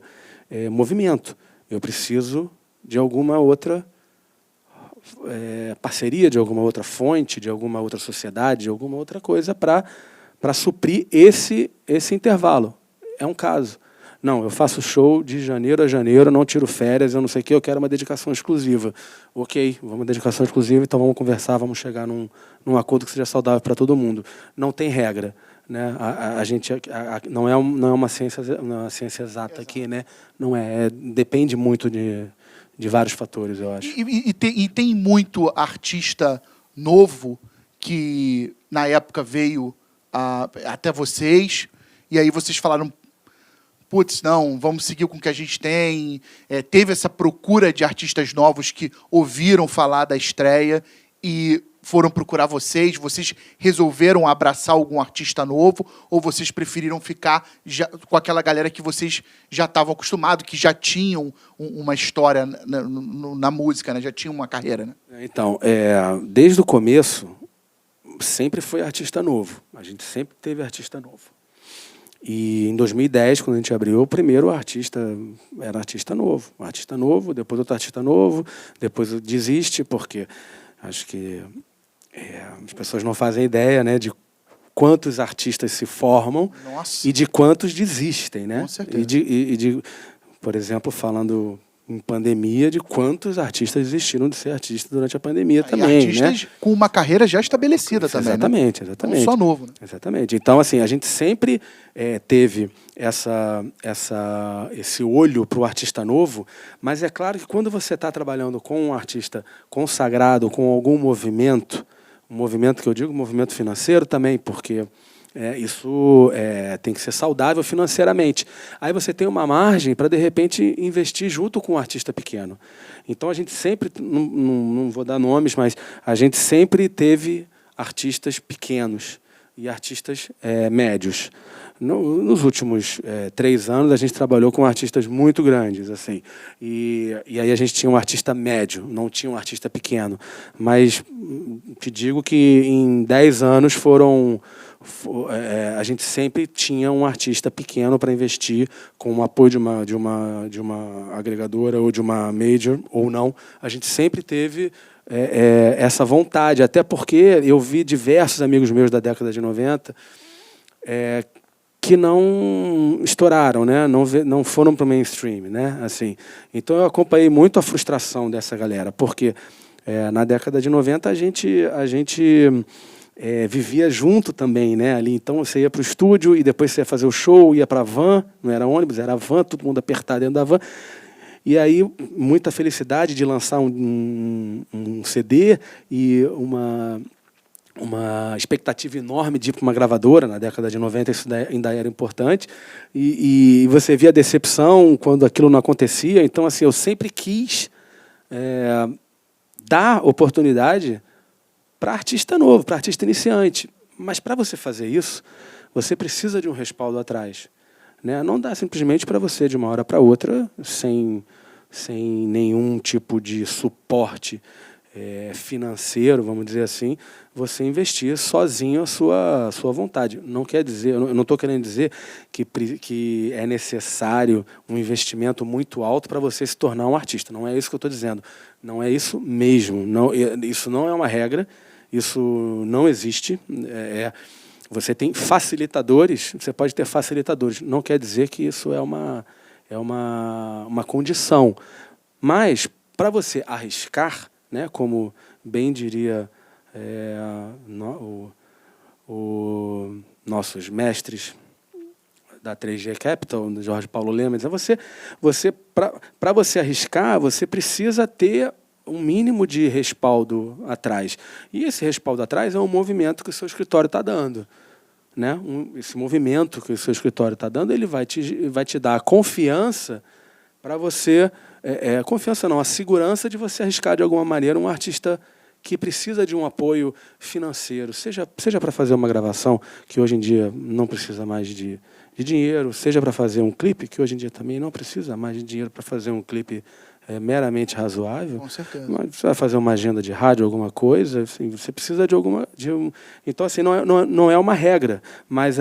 S2: movimento. Eu preciso de alguma outra parceria, de alguma outra fonte, de alguma outra sociedade, de alguma outra coisa para suprir esse intervalo. É um caso. Não, eu faço show de janeiro a janeiro, não tiro férias, eu não sei o que, eu quero uma dedicação exclusiva. Ok, vamos dedicação exclusiva, então vamos conversar, vamos chegar num acordo que seja saudável para todo mundo. Não tem regra, né? A gente não é uma ciência exata aqui, né? Não depende muito de vários fatores, eu acho.
S1: E tem muito artista novo que, na época, veio até vocês, e aí vocês falaram, putz, não, vamos seguir com o que a gente tem. Teve essa procura de artistas novos que ouviram falar da estreia e foram procurar vocês resolveram abraçar algum artista novo, ou vocês preferiram ficar com aquela galera que vocês já estavam acostumados, que já tinham uma história na música, né? Já tinham uma carreira, né?
S2: Então, desde o começo, sempre foi artista novo. A gente sempre teve artista novo. E em 2010, quando a gente abriu, o primeiro artista era artista novo, depois outro artista novo, depois desiste, porque acho que as pessoas não fazem ideia, né, de quantos artistas se formam.
S1: Nossa.
S2: E de quantos desistem, né?
S1: Com certeza.
S2: Por exemplo, falando em pandemia, de quantos artistas desistiram de ser artistas durante a pandemia também,
S1: artistas, né? Com uma carreira já estabelecida também,
S2: exatamente,
S1: né?
S2: Exatamente.
S1: Não só novo, né?
S2: Exatamente. Então, assim, a gente sempre teve esse olho para o artista novo, mas é claro que quando você está trabalhando com um artista consagrado, com algum movimento, um movimento que eu digo, movimento financeiro também, porque isso tem que ser saudável financeiramente. Aí você tem uma margem para, de repente, investir junto com um artista pequeno. Então, a gente sempre, não vou dar nomes, mas a gente sempre teve artistas pequenos e artistas médios. Nos últimos 3 anos, a gente trabalhou com artistas muito grandes, assim, e aí a gente tinha um artista médio, não tinha um artista pequeno. Mas te digo que em 10 anos a gente sempre tinha um artista pequeno para investir, com o apoio de uma agregadora ou de uma major, ou não. A gente sempre teve essa vontade, até porque eu vi diversos amigos meus da década de 90 que não estouraram, né? Não foram para o mainstream, né? Assim, então eu acompanhei muito a frustração dessa galera, porque na década de 90 a gente vivia junto também, né? Ali, então você ia para o estúdio e depois você ia fazer o show, ia para a van, não era ônibus, era van, todo mundo apertado dentro da van. E aí, muita felicidade de lançar um CD e uma expectativa enorme de ir para uma gravadora. Na década de 90 isso ainda era importante. E você via a decepção quando aquilo não acontecia. Então, assim, eu sempre quis dar oportunidade para artista novo, para artista iniciante. Mas, para você fazer isso, você precisa de um respaldo atrás, né? Não dá simplesmente para você, de uma hora para outra, sem nenhum tipo de suporte financeiro, vamos dizer assim, você investir sozinho a sua vontade. Não quer dizer, eu não estou querendo dizer que é necessário um investimento muito alto para você se tornar um artista. Não é isso que eu estou dizendo. Não é isso mesmo. Não, isso não é uma regra. Isso não existe. Você tem facilitadores. Você pode ter facilitadores. Não quer dizer que isso é uma condição. Mas, para você arriscar, né, como bem diria nossos mestres da 3G Capital, do Jorge Paulo Lema, para você arriscar, você precisa ter um mínimo de respaldo atrás. E esse respaldo atrás é um movimento que o seu escritório está dando, né? Esse movimento que o seu escritório está dando, ele vai te dar a confiança para você... confiança não, a segurança de você arriscar de alguma maneira um artista que precisa de um apoio financeiro, seja para fazer uma gravação, que hoje em dia não precisa mais de dinheiro, seja para fazer um clipe, que hoje em dia também não precisa mais de dinheiro para fazer um clipe meramente razoável.
S1: Com certeza.
S2: Mas você vai fazer uma agenda de rádio, alguma coisa, assim, você precisa então, assim, não é uma regra, mas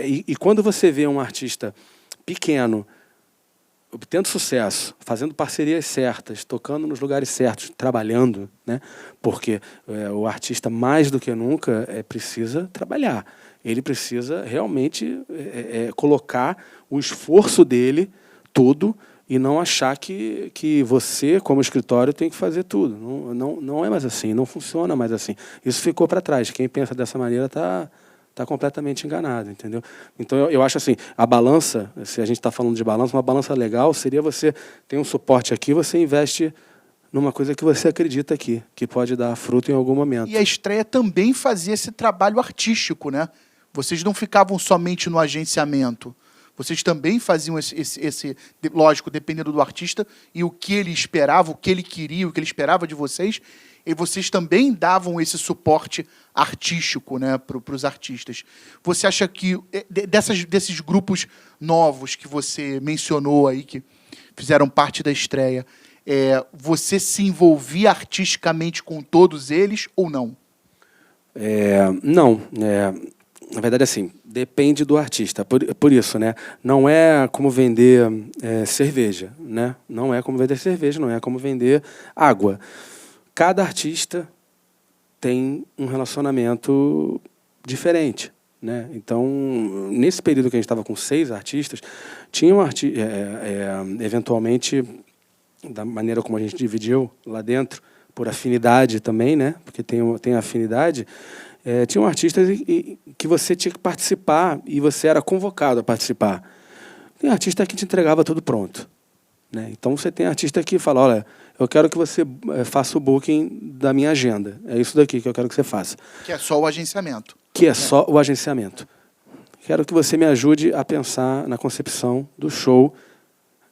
S2: e quando você vê um artista pequeno obtendo sucesso, fazendo parcerias certas, tocando nos lugares certos, trabalhando, né? Porque o artista, mais do que nunca, precisa trabalhar. Ele precisa realmente colocar o esforço dele todo e não achar que você, como escritório, tem que fazer tudo. Não é mais assim, não funciona mais assim. Isso ficou para trás. Quem pensa dessa maneira está completamente enganado, entendeu? Então, eu acho assim, a balança, se a gente está falando de balança, uma balança legal seria você ter um suporte aqui, você investe numa coisa que você acredita aqui, que pode dar fruto em algum momento.
S1: E a estreia também fazia esse trabalho artístico, né? Vocês não ficavam somente no agenciamento. Vocês também faziam lógico, dependendo do artista, e o que ele esperava, o que ele queria, o que ele esperava de vocês, e vocês também davam esse suporte artístico, né, para os artistas. Você acha que, desses grupos novos que você mencionou aí, que fizeram parte da estreia, você se envolvia artisticamente com todos eles ou não?
S2: Não. Na verdade, assim, depende do artista. Por isso, né? Não é como vender cerveja, né? Não é como vender cerveja, não é como vender água. Cada artista tem um relacionamento diferente, né? Então, nesse período que a gente estava com 6 artistas, tinha eventualmente, da maneira como a gente dividiu lá dentro, por afinidade também, né? Porque tem afinidade. Tinham artistas que você tinha que participar e você era convocado a participar. Tem artista que te entregava tudo pronto, né? Então, você tem artista que fala, olha, eu quero que você faça o booking da minha agenda. É isso daqui que eu quero que você faça.
S1: Que é só o agenciamento.
S2: Que é só o agenciamento. Quero que você me ajude a pensar na concepção do show,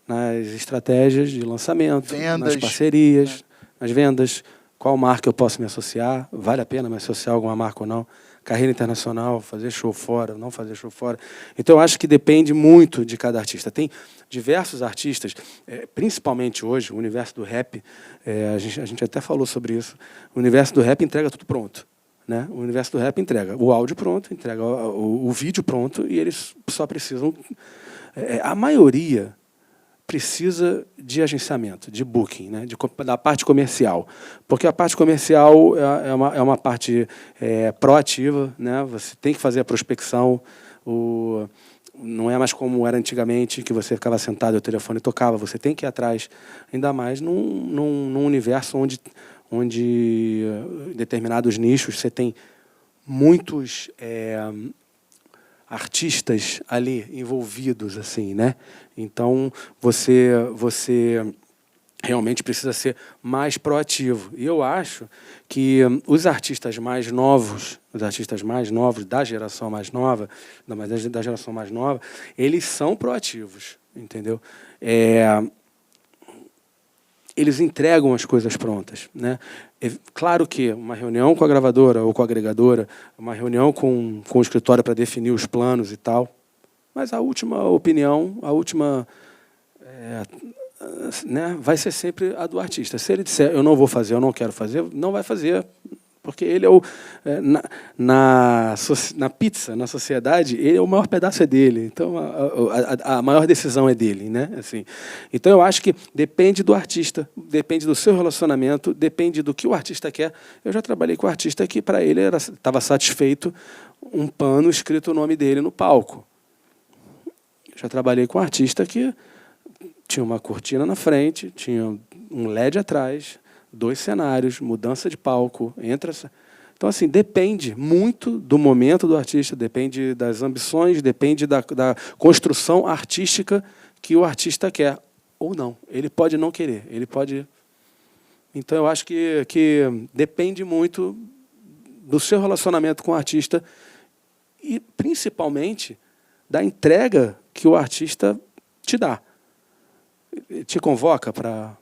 S2: nas estratégias de lançamento,
S1: vendas,
S2: nas parcerias, nas vendas. Qual marca eu posso me associar? Vale a pena me associar a alguma marca ou não? carreira internacional, fazer show fora, não fazer show fora. Então, eu acho que depende muito de cada artista. Tem diversos artistas, principalmente hoje, o universo do rap, a gente até falou sobre isso, o universo do rap entrega tudo pronto. Né? O universo do rap entrega o áudio pronto, entrega o vídeo pronto, e eles só precisam... a maioria precisa de agenciamento, de booking, né? Da parte comercial. Porque a parte comercial é uma parte proativa, né? Você tem que fazer a prospecção. Não é mais como era antigamente, que você ficava sentado e o telefone tocava. Você tem que ir atrás, ainda mais num universo onde em determinados nichos você tem muitos artistas ali envolvidos, assim, né? Então você realmente precisa ser mais proativo. E eu acho que os artistas mais novos da geração mais nova, da geração mais nova, eles são proativos, entendeu? Eles entregam as coisas prontas, né? Claro que uma reunião com a gravadora ou com a agregadora, uma reunião com o escritório para definir os planos e tal, mas a última opinião, né, vai ser sempre a do artista. Se ele disser, eu não vou fazer, eu não quero fazer, não vai fazer, porque ele na pizza, na sociedade, o maior pedaço é dele. Então, a maior decisão é dele, né? Assim, então, eu acho que depende do artista, depende do seu relacionamento, depende do que o artista quer. Eu já trabalhei com artista que, para ele, estava satisfeito um pano escrito o nome dele no palco. Já trabalhei com artista que tinha uma cortina na frente, tinha um LED atrás, 2 cenários, mudança de palco, Então, assim, depende muito do momento do artista, depende das ambições, depende da construção artística que o artista quer, ou não. Ele pode não querer, ele pode... Então, eu acho que depende muito do seu relacionamento com o artista e, principalmente, da entrega que o artista te dá. Te convoca para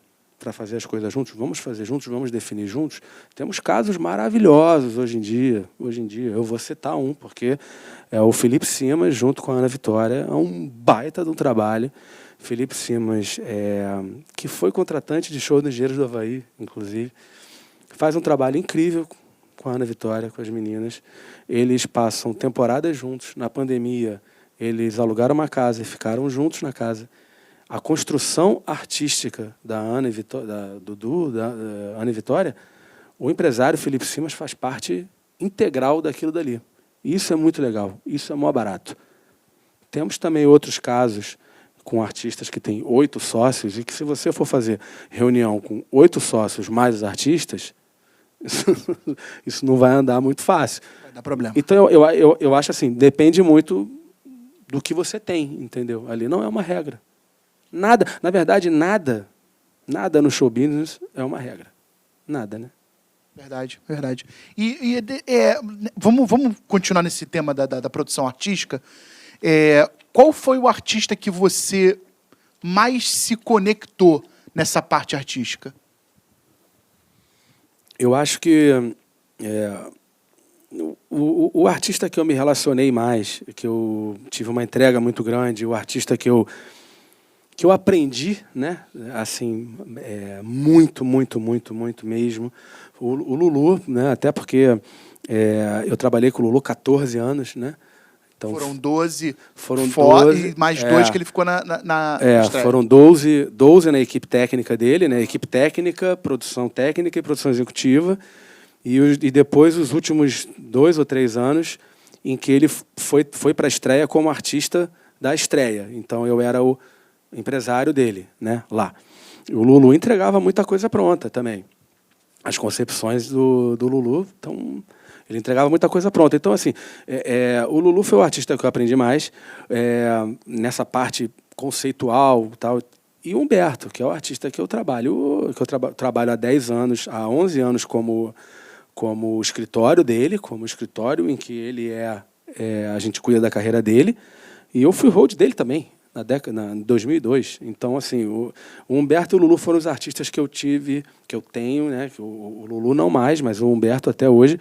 S2: fazer as coisas juntos, vamos fazer juntos, vamos definir juntos. Temos casos maravilhosos hoje em dia. Eu vou citar um, porque é o Felipe Simas, junto com a Ana Vitória, é um baita de um trabalho. Felipe Simas, que foi contratante de show nos Engenheiros do Havaí, inclusive, faz um trabalho incrível com a Ana Vitória, com as meninas. Eles passam temporadas juntos. Na pandemia, eles alugaram uma casa e ficaram juntos na casa. A construção artística da Ana e da Ana e Vitória, o empresário Felipe Simas faz parte integral daquilo dali. Isso é muito legal, isso é mó barato. Temos também outros casos com artistas que têm 8 sócios e que, se você for fazer reunião com 8 sócios mais os artistas, isso não vai andar muito fácil.
S1: Vai dar problema.
S2: Então, eu acho assim, depende muito do que você tem, entendeu? Ali não é uma regra. Nada, na verdade, nada no show business é uma regra. Nada, né?
S1: Verdade. Vamos continuar nesse tema da produção artística. Qual foi o artista que você mais se conectou nessa parte artística? Eu acho que o artista que eu me relacionei mais, que eu tive uma entrega muito grande, o artista que eu aprendi, né, assim, muito mesmo, o Lulu, né, até porque eu trabalhei com o Lulu 14 anos, né? Então, foram 12
S2: 12
S1: e mais 2 que ele ficou na estreia.
S2: Foram 12 na equipe técnica dele, né, equipe técnica, produção técnica e produção executiva, e depois os últimos 2 ou 3 anos em que ele foi para a estreia como artista da estreia. Então, eu era o empresário dele, né, lá. O Lulu entregava muita coisa pronta também. As concepções do Lulu, então, ele entregava muita coisa pronta. Então, assim, o Lulu foi o artista que eu aprendi mais nessa parte conceitual, tal. E o Humberto, que é o artista que eu trabalho há 10 anos, há 11 anos como escritório dele, como escritório em que ele a gente cuida da carreira dele, e eu fui road dele também. Em 2002. Então, assim, o Humberto e o Lulu foram os artistas que eu tenho, né? O Lulu não mais, mas o Humberto até hoje,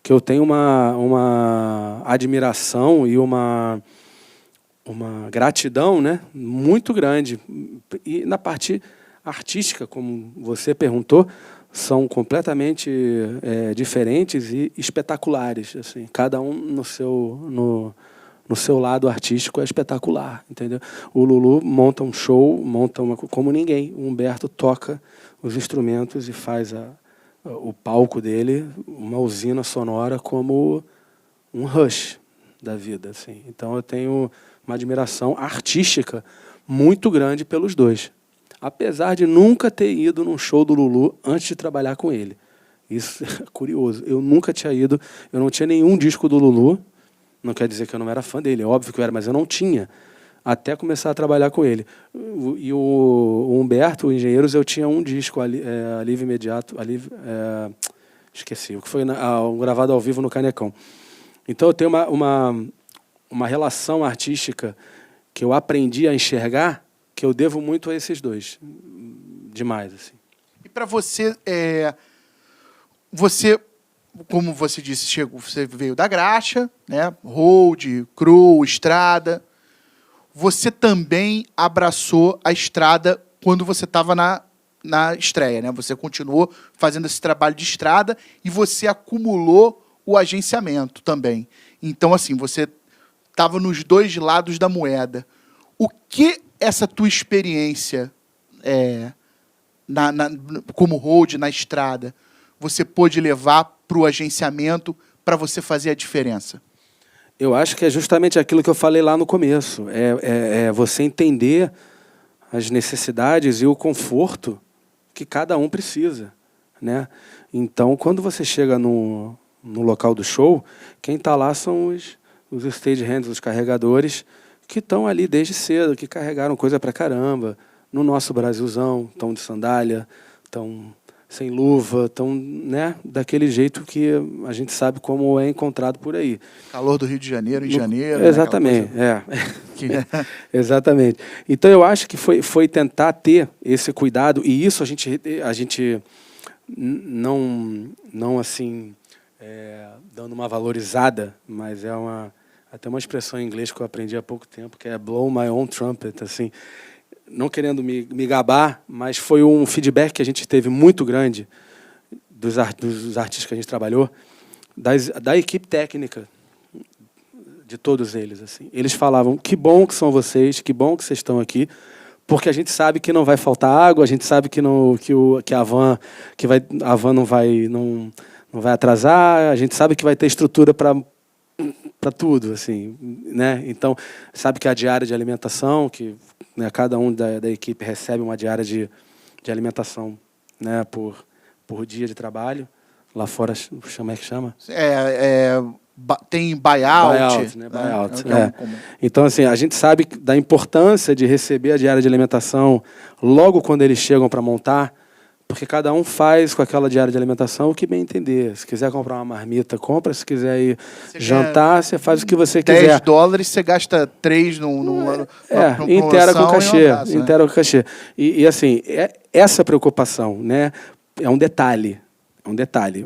S2: que eu tenho uma admiração e uma gratidão, né, muito grande. E na parte artística, como você perguntou, são completamente diferentes e espetaculares. Assim, cada um no seu lado artístico é espetacular, entendeu? O Lulu monta um show, como ninguém. O Humberto toca os instrumentos e faz o palco dele uma usina sonora como um Rush da vida. Assim. Então, eu tenho uma admiração artística muito grande pelos dois. Apesar de nunca ter ido num show do Lulu antes de trabalhar com ele. Isso é curioso. Eu nunca tinha ido, eu não tinha nenhum disco do Lulu. Não quer dizer que eu não era fã dele, é óbvio que eu era, mas eu não tinha, até começar a trabalhar com ele. E o Humberto, o Engenheiros, eu tinha um disco, Alívio Imediato, esqueci, o que foi gravado ao vivo no Canecão. Então eu tenho uma relação artística que eu aprendi a enxergar, que eu devo muito a esses dois. Demais, assim.
S1: E para você, como você disse, você veio da graxa, né? Road, cru, estrada. Você também abraçou a estrada quando você estava na estreia, né? Você continuou fazendo esse trabalho de estrada e você acumulou o agenciamento também. Então, assim, você estava nos dois lados da moeda. O que essa tua experiência como road, na estrada, você pôde levar para o agenciamento para você fazer a diferença?
S2: Eu acho que é justamente aquilo que eu falei lá no começo. É você entender as necessidades e o conforto que cada um precisa, né? Então, quando você chega no local do show, quem está lá são os stagehands, os carregadores, que estão ali desde cedo, que carregaram coisa pra caramba. No nosso Brasilzão, estão de sandália, estão sem luva, estão, né, daquele jeito que a gente sabe como é encontrado por aí.
S1: Calor do Rio de Janeiro, em janeiro.
S2: Exatamente,
S1: né,
S2: que... Exatamente. Então, eu acho que foi tentar ter esse cuidado, e isso a gente não assim, dando uma valorizada, mas até uma expressão em inglês que eu aprendi há pouco tempo, que é blow my own trumpet, assim, não querendo me gabar, mas foi um feedback que a gente teve muito grande dos artistas que a gente trabalhou, da equipe técnica, de todos eles. Assim. Eles falavam, que bom que são vocês, que bom que vocês estão aqui, porque a gente sabe que não vai faltar água, a gente sabe que a van não vai atrasar, a gente sabe que vai ter estrutura para tudo, assim, né? Então, sabe que a diária de alimentação, que, né, cada um da equipe recebe uma diária de alimentação, né, por dia de trabalho. Lá fora, como é que chama?
S1: Tem buyout.
S2: Né? Buyout, Então, assim, a gente sabe da importância de receber a diária de alimentação logo quando eles chegam para montar, porque cada um faz com aquela diária de alimentação o que bem entender. Se quiser comprar uma marmita, compra. Se quiser ir jantar, você faz o que você quiser.
S1: $10, você gasta 3
S2: inteira com cachê. Inteira com cachê. E assim, essa preocupação, né, é um detalhe.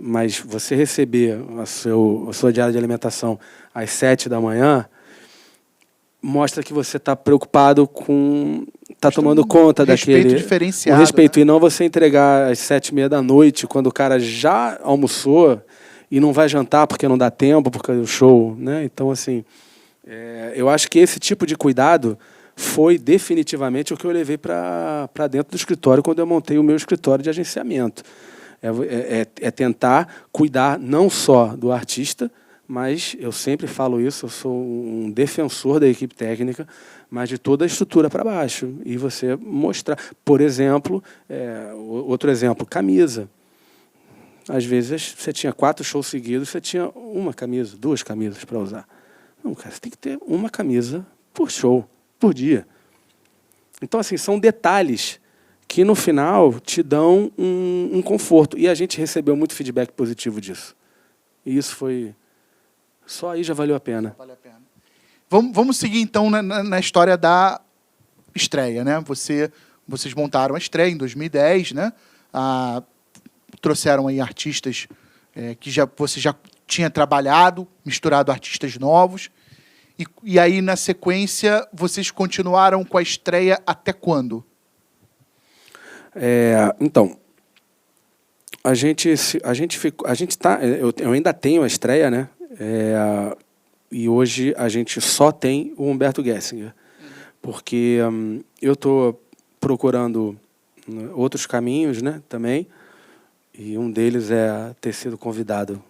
S2: Mas você receber a sua diária de alimentação às 7 da manhã mostra que você está preocupado com... Está tomando conta daquele...
S1: Diferenciado,
S2: o respeito,
S1: né?
S2: E não você entregar às 7h30 da noite, quando o cara já almoçou e não vai jantar porque não dá tempo, porque é o show, né? Então, assim, eu acho que esse tipo de cuidado foi definitivamente o que eu levei para dentro do escritório quando eu montei o meu escritório de agenciamento. É tentar cuidar não só do artista, mas eu sempre falo isso, eu sou um defensor da equipe técnica, mas de toda a estrutura para baixo. E você mostrar, por exemplo, outro exemplo, camisa. Às vezes você tinha 4 shows seguidos, você tinha uma camisa, 2 camisas para usar. Não, cara, você tem que ter uma camisa por show, por dia. Então, assim, são detalhes que no final te dão um conforto. E a gente recebeu muito feedback positivo disso. E isso foi... Só aí já valeu a pena.
S1: Vale a pena. Vamos seguir, então, na história da estreia, né? Vocês montaram a estreia em 2010, né? Trouxeram aí artistas que você já tinha trabalhado, misturado artistas novos. E aí, na sequência, vocês continuaram com a estreia até quando?
S2: Então, eu ainda tenho a estreia, né? E hoje a gente só tem o Humberto Gessinger, porque eu estou procurando outros caminhos, né, também, e um deles é ter sido convidado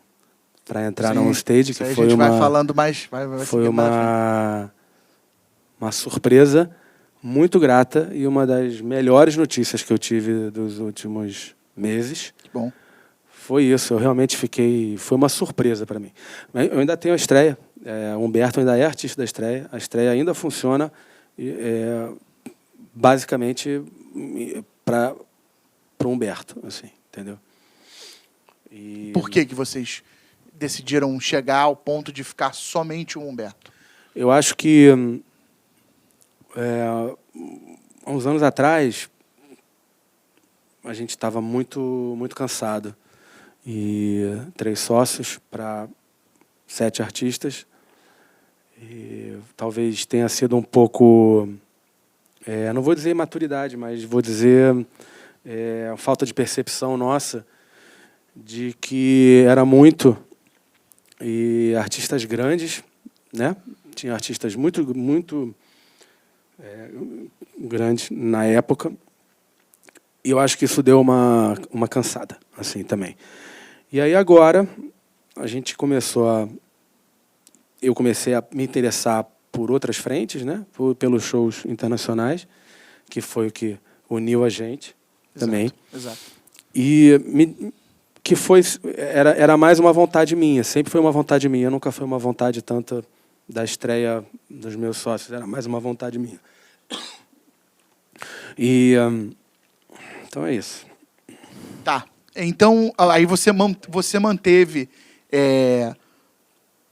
S2: para entrar na OnStage, que foi
S1: vai falando mais,
S2: foi uma surpresa muito grata e uma das melhores notícias que eu tive dos últimos meses.
S1: Que bom.
S2: Foi isso, eu realmente foi uma surpresa para mim. Mas eu ainda tenho a estreia, o Humberto ainda é artista da estreia, a estreia ainda funciona, basicamente para o Humberto, assim, entendeu?
S1: Por que vocês decidiram chegar ao ponto de ficar somente o Humberto?
S2: Eu acho que há uns anos atrás a gente estava muito cansado, e 3 sócios para 7 artistas, e talvez tenha sido um pouco, não vou dizer imaturidade, mas vou dizer falta de percepção nossa de que era muito, e artistas grandes, né? Tinha artistas muito grandes na época, e eu acho que isso deu uma cansada, assim, também. E aí agora eu comecei a me interessar por outras frentes, né? Pelos shows internacionais, que foi o que uniu a gente. Exato, também.
S1: Exato.
S2: E era mais uma vontade minha, sempre foi uma vontade minha, nunca foi uma vontade tanto da estreia dos meus sócios, era mais uma vontade minha. E então é isso.
S1: Tá. Então, aí você manteve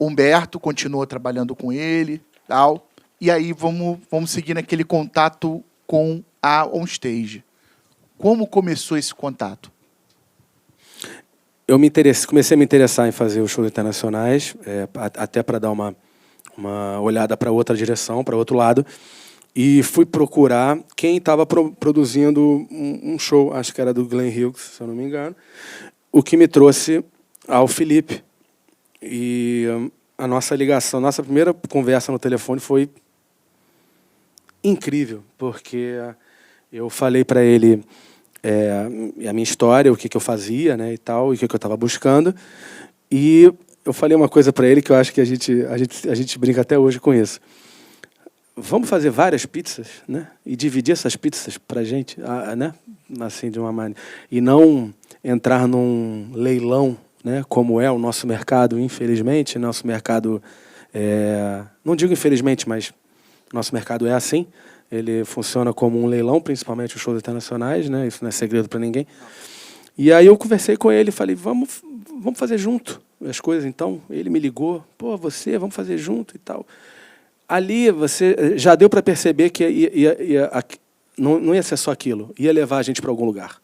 S1: Humberto, continuou trabalhando com ele, tal. E aí vamos seguir naquele contato com a OnStage. Como começou esse contato?
S2: Eu comecei a me interessar em fazer os shows internacionais, até para dar uma olhada para outra direção, para outro lado, e fui procurar quem estava produzindo um show, acho que era do Glenn Hughes, se eu não me engano, o que me trouxe ao Felipe. E a nossa ligação, nossa primeira conversa no telefone foi incrível, porque eu falei para ele a minha história, o que eu fazia, né, e tal, e o que eu estava buscando. E eu falei uma coisa para ele que eu acho que a gente brinca até hoje com isso. Vamos fazer várias pizzas, né, e dividir essas pizzas para a gente, né, assim, de uma maneira. E não entrar num leilão, né, como é o nosso mercado, infelizmente. Nosso mercado, não digo infelizmente, mas nosso mercado é assim. Ele funciona como um leilão, principalmente os shows internacionais, né? Isso não é segredo para ninguém. E aí eu conversei com ele e falei, vamos fazer junto as coisas, então. Ele me ligou, vamos fazer junto e tal. Ali você já deu para perceber que não ia ser só aquilo, ia levar a gente para algum lugar.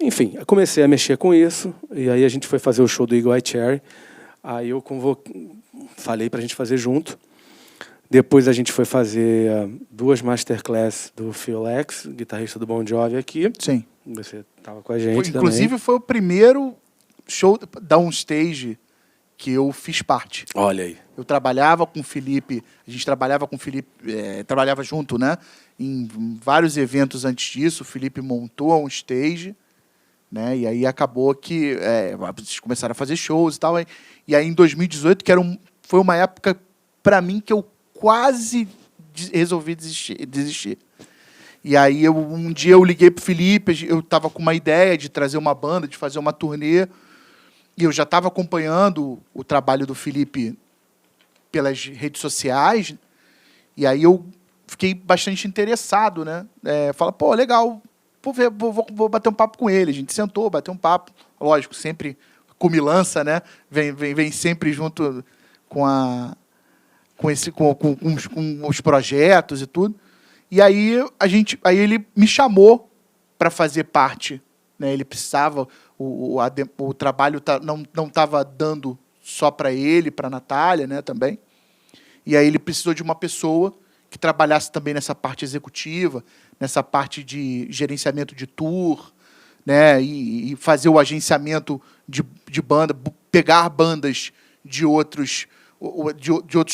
S2: Enfim, eu comecei a mexer com isso, e aí a gente foi fazer o show do Eagle Eye Cherry. Aí eu falei para a gente fazer junto. Depois a gente foi fazer 2 masterclass do Phil X, guitarrista do Bon Jovi aqui.
S1: Sim.
S2: Você estava com a gente também.
S1: Inclusive foi o primeiro show da OnStage que eu fiz parte.
S2: Olha aí.
S1: Eu trabalhava com o Felipe, a gente trabalhava com o Felipe, trabalhava junto, né? Em vários eventos antes disso, o Felipe montou a OnStage, né? E aí acabou que vocês começaram a fazer shows e tal. E aí em 2018, foi uma época, para mim, que eu quase resolvi desistir. E aí um dia eu liguei pro Felipe, eu estava com uma ideia de trazer uma banda, de fazer uma turnê, e eu já estava acompanhando o trabalho do Felipe pelas redes sociais, e aí eu fiquei bastante interessado, né? Fala, legal, vou bater um papo com ele. A gente sentou, bateu um papo, lógico, sempre cumilança, né? Vem sempre junto com os projetos e tudo. E aí ele me chamou para fazer parte, né? Ele precisava, o trabalho não estava dando só para ele, para a Natália, né, também. E aí ele precisou de uma pessoa que trabalhasse também nessa parte executiva, nessa parte de gerenciamento de tour, né, e fazer o agenciamento de banda, pegar bandas de outros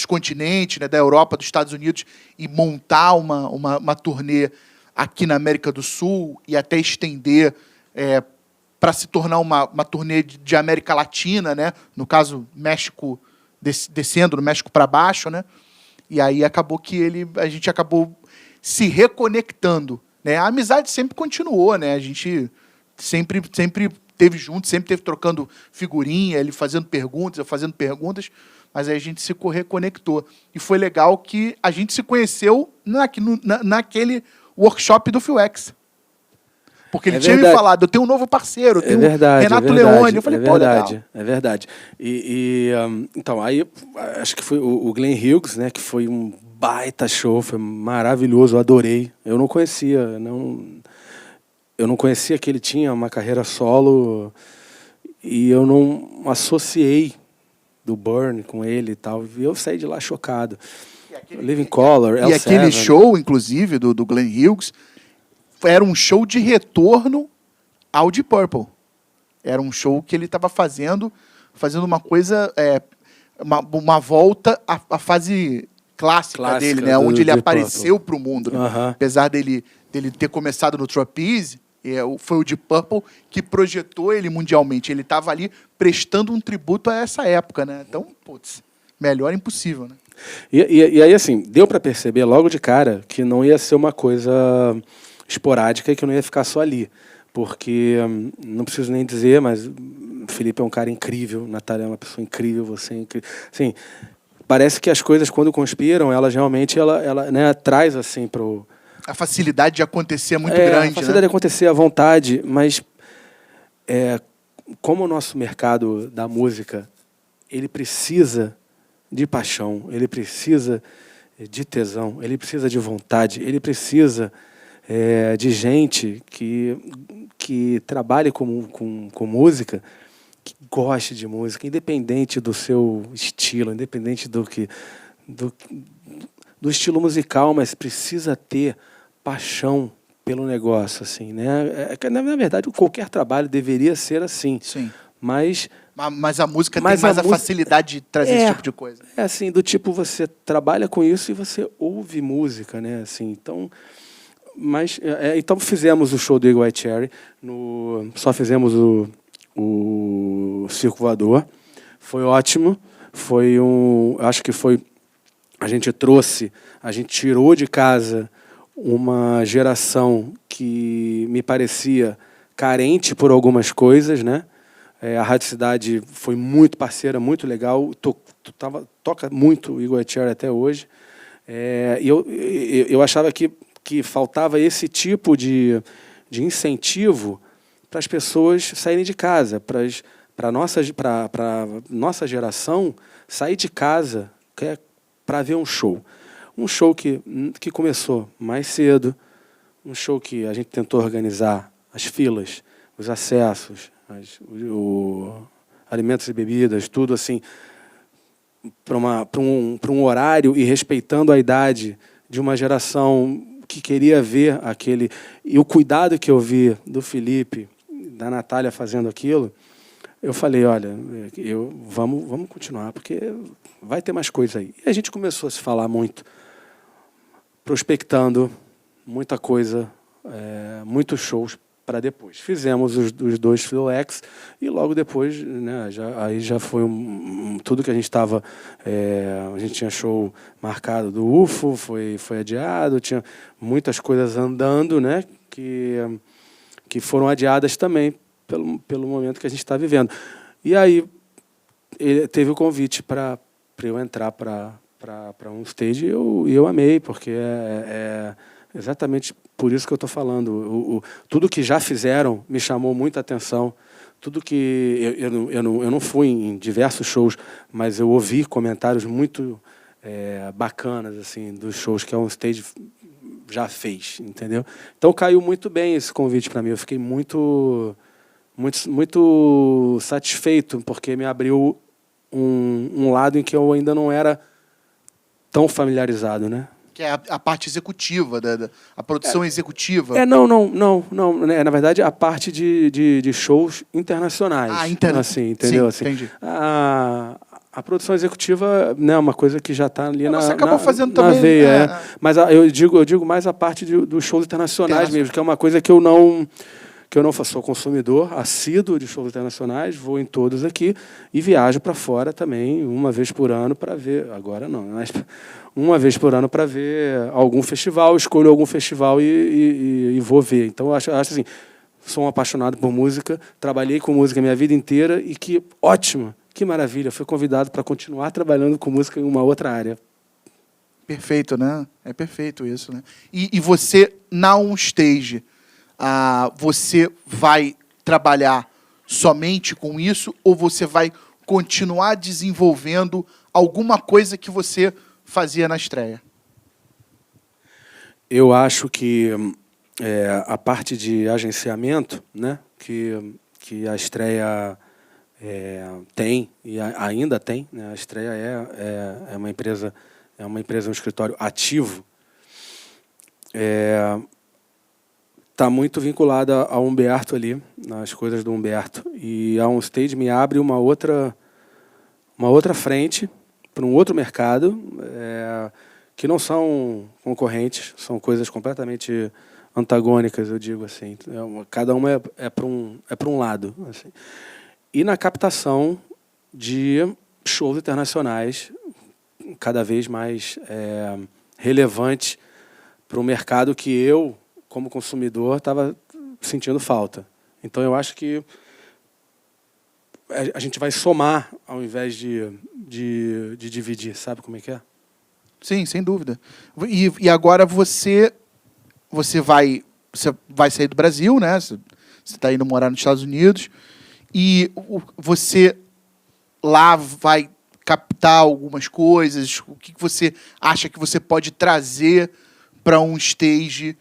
S1: continentes, né, da Europa, dos Estados Unidos, e montar uma turnê aqui na América do Sul e até estender para se tornar uma turnê de América Latina, né, no caso, México, descendo no México para baixo, né, e aí acabou que a gente acabou se reconectando, né, a amizade sempre continuou, né, a gente sempre teve junto, sempre teve trocando figurinha, ele fazendo perguntas, eu fazendo perguntas, mas aí a gente se reconectou. E foi legal que a gente se conheceu naquele workshop do Phil-X. Porque ele tinha me falado, eu tenho um novo parceiro, eu tenho Renato Leone. Eu falei, pô, legal.
S2: É verdade. Então, aí acho que foi o Glenn Hughes, né, que foi um baita show, foi maravilhoso, eu adorei. Eu não conhecia que ele tinha uma carreira solo e eu não associei do Burn com ele e tal. E eu saí de lá chocado. Living Colour,
S1: E aquele show, inclusive, do Glenn Hughes, era um show de retorno ao Deep Purple. Era um show que ele estava fazendo uma coisa, uma volta à fase clássica dele, né? Onde ele apareceu para o mundo. Né? Apesar dele ter começado no Trapeze, foi o Deep Purple que projetou ele mundialmente. Ele estava ali prestando um tributo a essa época, né? Então, putz, melhor impossível, né?
S2: E aí, assim, deu para perceber logo de cara que não ia ser uma coisa esporádica e que não ia ficar só ali. Porque, não preciso nem dizer, mas o Felipe é um cara incrível, Natália é uma pessoa incrível, você é incrível. Assim, parece que as coisas, quando conspiram, elas realmente né, traz assim pro...
S1: A facilidade de acontecer é muito grande.
S2: A facilidade de acontecer à vontade, mas como o nosso mercado da música, ele precisa de paixão, ele precisa de tesão, ele precisa de vontade, ele precisa de gente que trabalhe com música, que goste de música, independente do seu estilo, independente do estilo musical, mas precisa ter paixão pelo negócio, assim, né? Na verdade, qualquer trabalho deveria ser assim.
S1: Sim.
S2: Mas
S1: a música tem mais a facilidade de trazer esse tipo de coisa.
S2: É assim, do tipo, você trabalha com isso e você ouve música, né? Assim, então... então fizemos o show do Eagle Eye Cherry, só fizemos o Circo Voador. Foi ótimo. Acho que foi... A gente tirou de casa uma geração que me parecia carente por algumas coisas, né? A Rádio Cidade foi muito parceira, muito legal. Toca muito o Eagle Eye Cherry até hoje. E eu achava que faltava esse tipo de incentivo para as pessoas saírem de casa, para nossa geração sair de casa para ver um show. Um show que começou mais cedo, um show que a gente tentou organizar as filas, os acessos, alimentos e bebidas, tudo assim, para um horário e respeitando a idade de uma geração que queria ver aquele... E o cuidado que eu vi do Felipe, da Natália fazendo aquilo, eu falei, olha, vamos continuar, porque vai ter mais coisa aí. E a gente começou a se falar muito, prospectando muita coisa, muitos shows para depois. Fizemos os 2 Phil-X e logo depois, né, aí já foi tudo que a gente estava... a gente tinha show marcado do UFO, foi adiado, tinha muitas coisas andando, né, que foram adiadas também pelo momento que a gente está vivendo. E aí ele teve o convite para eu entrar para um stage e eu amei, porque é exatamente por isso que eu estou falando. Tudo que já fizeram me chamou muita atenção. Tudo que eu não fui em diversos shows, mas eu ouvi comentários muito bacanas assim dos shows que um stage já fez, entendeu? Então caiu muito bem esse convite para mim. Eu fiquei muito muito satisfeito, porque me abriu um lado em que eu ainda não era tão familiarizado, né?
S1: Que é a parte executiva, a produção executiva.
S2: Não. Na verdade, a parte de shows internacionais. Assim, entendeu?
S1: Sim,
S2: assim,
S1: entendi.
S2: A produção executiva, né, é uma coisa que já está ali
S1: você acabou fazendo
S2: na
S1: também,
S2: veia. Mas eu digo mais a parte dos shows internacionais mesmo, que é uma coisa que eu não faço. Sou consumidor assíduo de shows internacionais, vou em todos aqui e viajo para fora também, uma vez por ano para ver. Agora não, mas uma vez por ano para ver algum festival, escolho algum festival e vou ver. Então, eu acho assim, sou um apaixonado por música, trabalhei com música a minha vida inteira e que ótimo, que maravilha, fui convidado para continuar trabalhando com música em uma outra área.
S1: Perfeito, né? É perfeito isso, né? E você, na OnStage, você vai trabalhar somente com isso ou você vai continuar desenvolvendo alguma coisa que você fazia na estreia?
S2: Eu acho que a parte de agenciamento, né, que a estreia tem e ainda tem, né, a estreia é uma empresa, um escritório ativo, está muito vinculada ao Humberto ali, nas coisas do Humberto. E a OnStage me abre uma outra frente para um outro mercado, que não são concorrentes, são coisas completamente antagônicas, eu digo assim. Cada uma é para um lado. Assim. E na captação de shows internacionais, cada vez mais relevante para um mercado que eu, como consumidor, estava sentindo falta. Então, eu acho que a gente vai somar ao invés de dividir. Sabe como é que é?
S1: Sim, sem dúvida. E agora você vai sair do Brasil, né? Você está indo morar nos Estados Unidos e você lá vai captar algumas coisas. O que você acha que você pode trazer para OnStage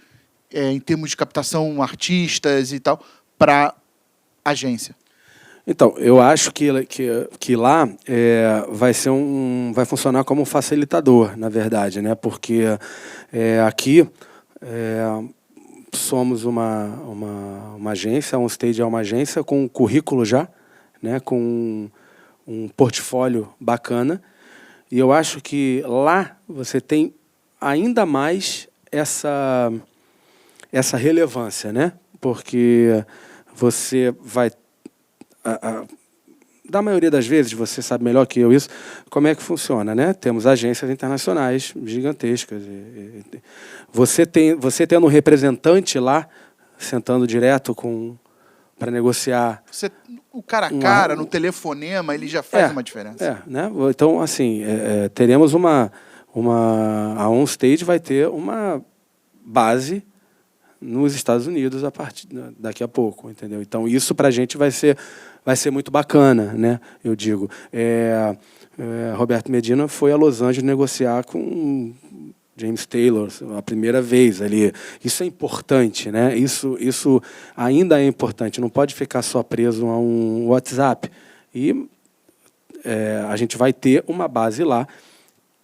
S1: em termos de captação, artistas e tal, para a agência?
S2: Então, eu acho que lá vai funcionar como um facilitador, na verdade, né? Porque aqui somos uma agência, a OnStage é uma agência com um currículo já, né? Com um portfólio bacana, e eu acho que lá você tem ainda mais essa relevância, né? Porque você vai... Da maioria das vezes, você sabe melhor que eu isso, como é que funciona, né? Temos agências internacionais gigantescas. Você tendo um representante lá, sentando direto para negociar...
S1: O cara a cara, no telefonema, ele já faz uma diferença.
S2: Né? Então, assim, teremos a OnStage vai ter uma base nos Estados Unidos daqui a pouco, entendeu? Então, isso para a gente vai ser muito bacana, né? Eu digo. Roberto Medina foi a Los Angeles negociar com James Taylor a primeira vez ali. Isso é importante, né? Isso ainda é importante. Não pode ficar só preso a um WhatsApp. E a gente vai ter uma base lá.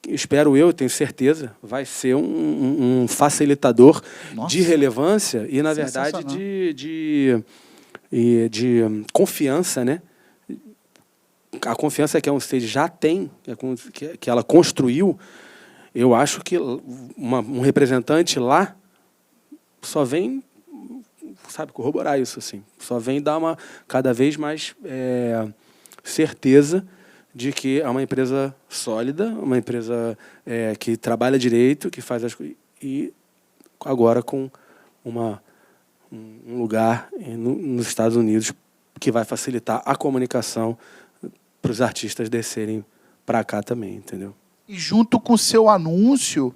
S2: Espero eu tenho certeza, vai ser um facilitador de relevância e, na verdade, de confiança, né? A confiança que a OnStage já tem, que ela construiu, eu acho que um representante lá só vem, sabe, corroborar isso, assim, só vem dar cada vez mais certeza de que é uma empresa sólida, uma empresa que trabalha direito, que faz as coisas, e agora com um lugar nos Estados Unidos que vai facilitar a comunicação para os artistas descerem para cá também, entendeu?
S1: E junto com o seu anúncio,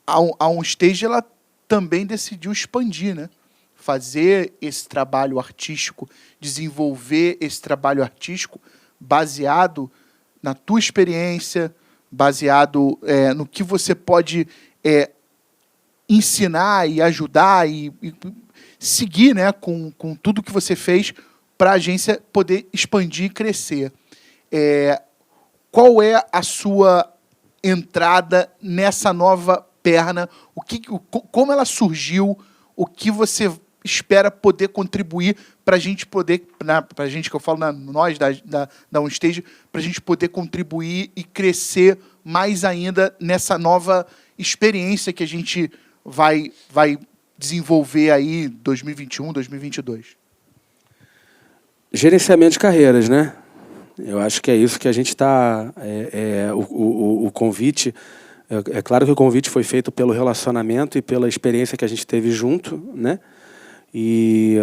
S1: a OnStage ela também decidiu expandir, né? Fazer esse trabalho artístico, desenvolver esse trabalho artístico baseado na tua experiência, baseado no que você pode ensinar e ajudar e seguir, né, com tudo que você fez para a agência poder expandir e crescer. Qual é a sua entrada nessa nova perna? Como ela surgiu? O que você espera poder contribuir para a gente poder, para a gente, que eu falo, nós da OnStage, para a gente poder contribuir e crescer mais ainda nessa nova experiência que a gente vai desenvolver aí 2021, 2022?
S2: Gerenciamento de carreiras, né? Eu acho que é isso que a gente está... o convite... É claro que o convite foi feito pelo relacionamento e pela experiência que a gente teve junto, né? E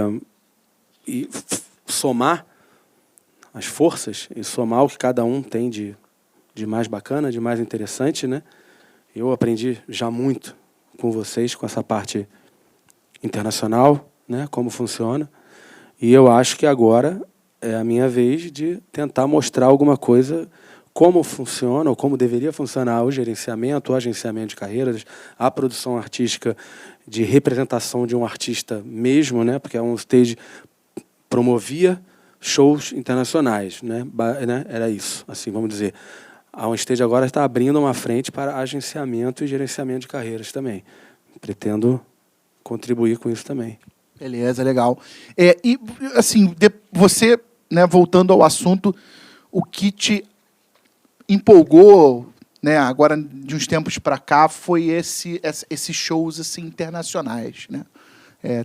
S2: somar as forças e somar o que cada um tem de mais bacana, de mais interessante, né? Eu aprendi já muito com vocês, com essa parte internacional, né? Como funciona. E eu acho que agora é a minha vez de tentar mostrar alguma coisa, como funciona, ou como deveria funcionar o gerenciamento, o agenciamento de carreiras, a produção artística de representação de um artista mesmo, né? Porque a OnStage promovia shows internacionais, né? Era isso, assim, vamos dizer. A OnStage agora está abrindo uma frente para agenciamento e gerenciamento de carreiras também. Pretendo contribuir com isso também.
S1: Beleza, legal. E, assim, você, né, voltando ao assunto, o que te empolgou, né, agora de uns tempos para cá, foi esses shows assim, internacionais, né?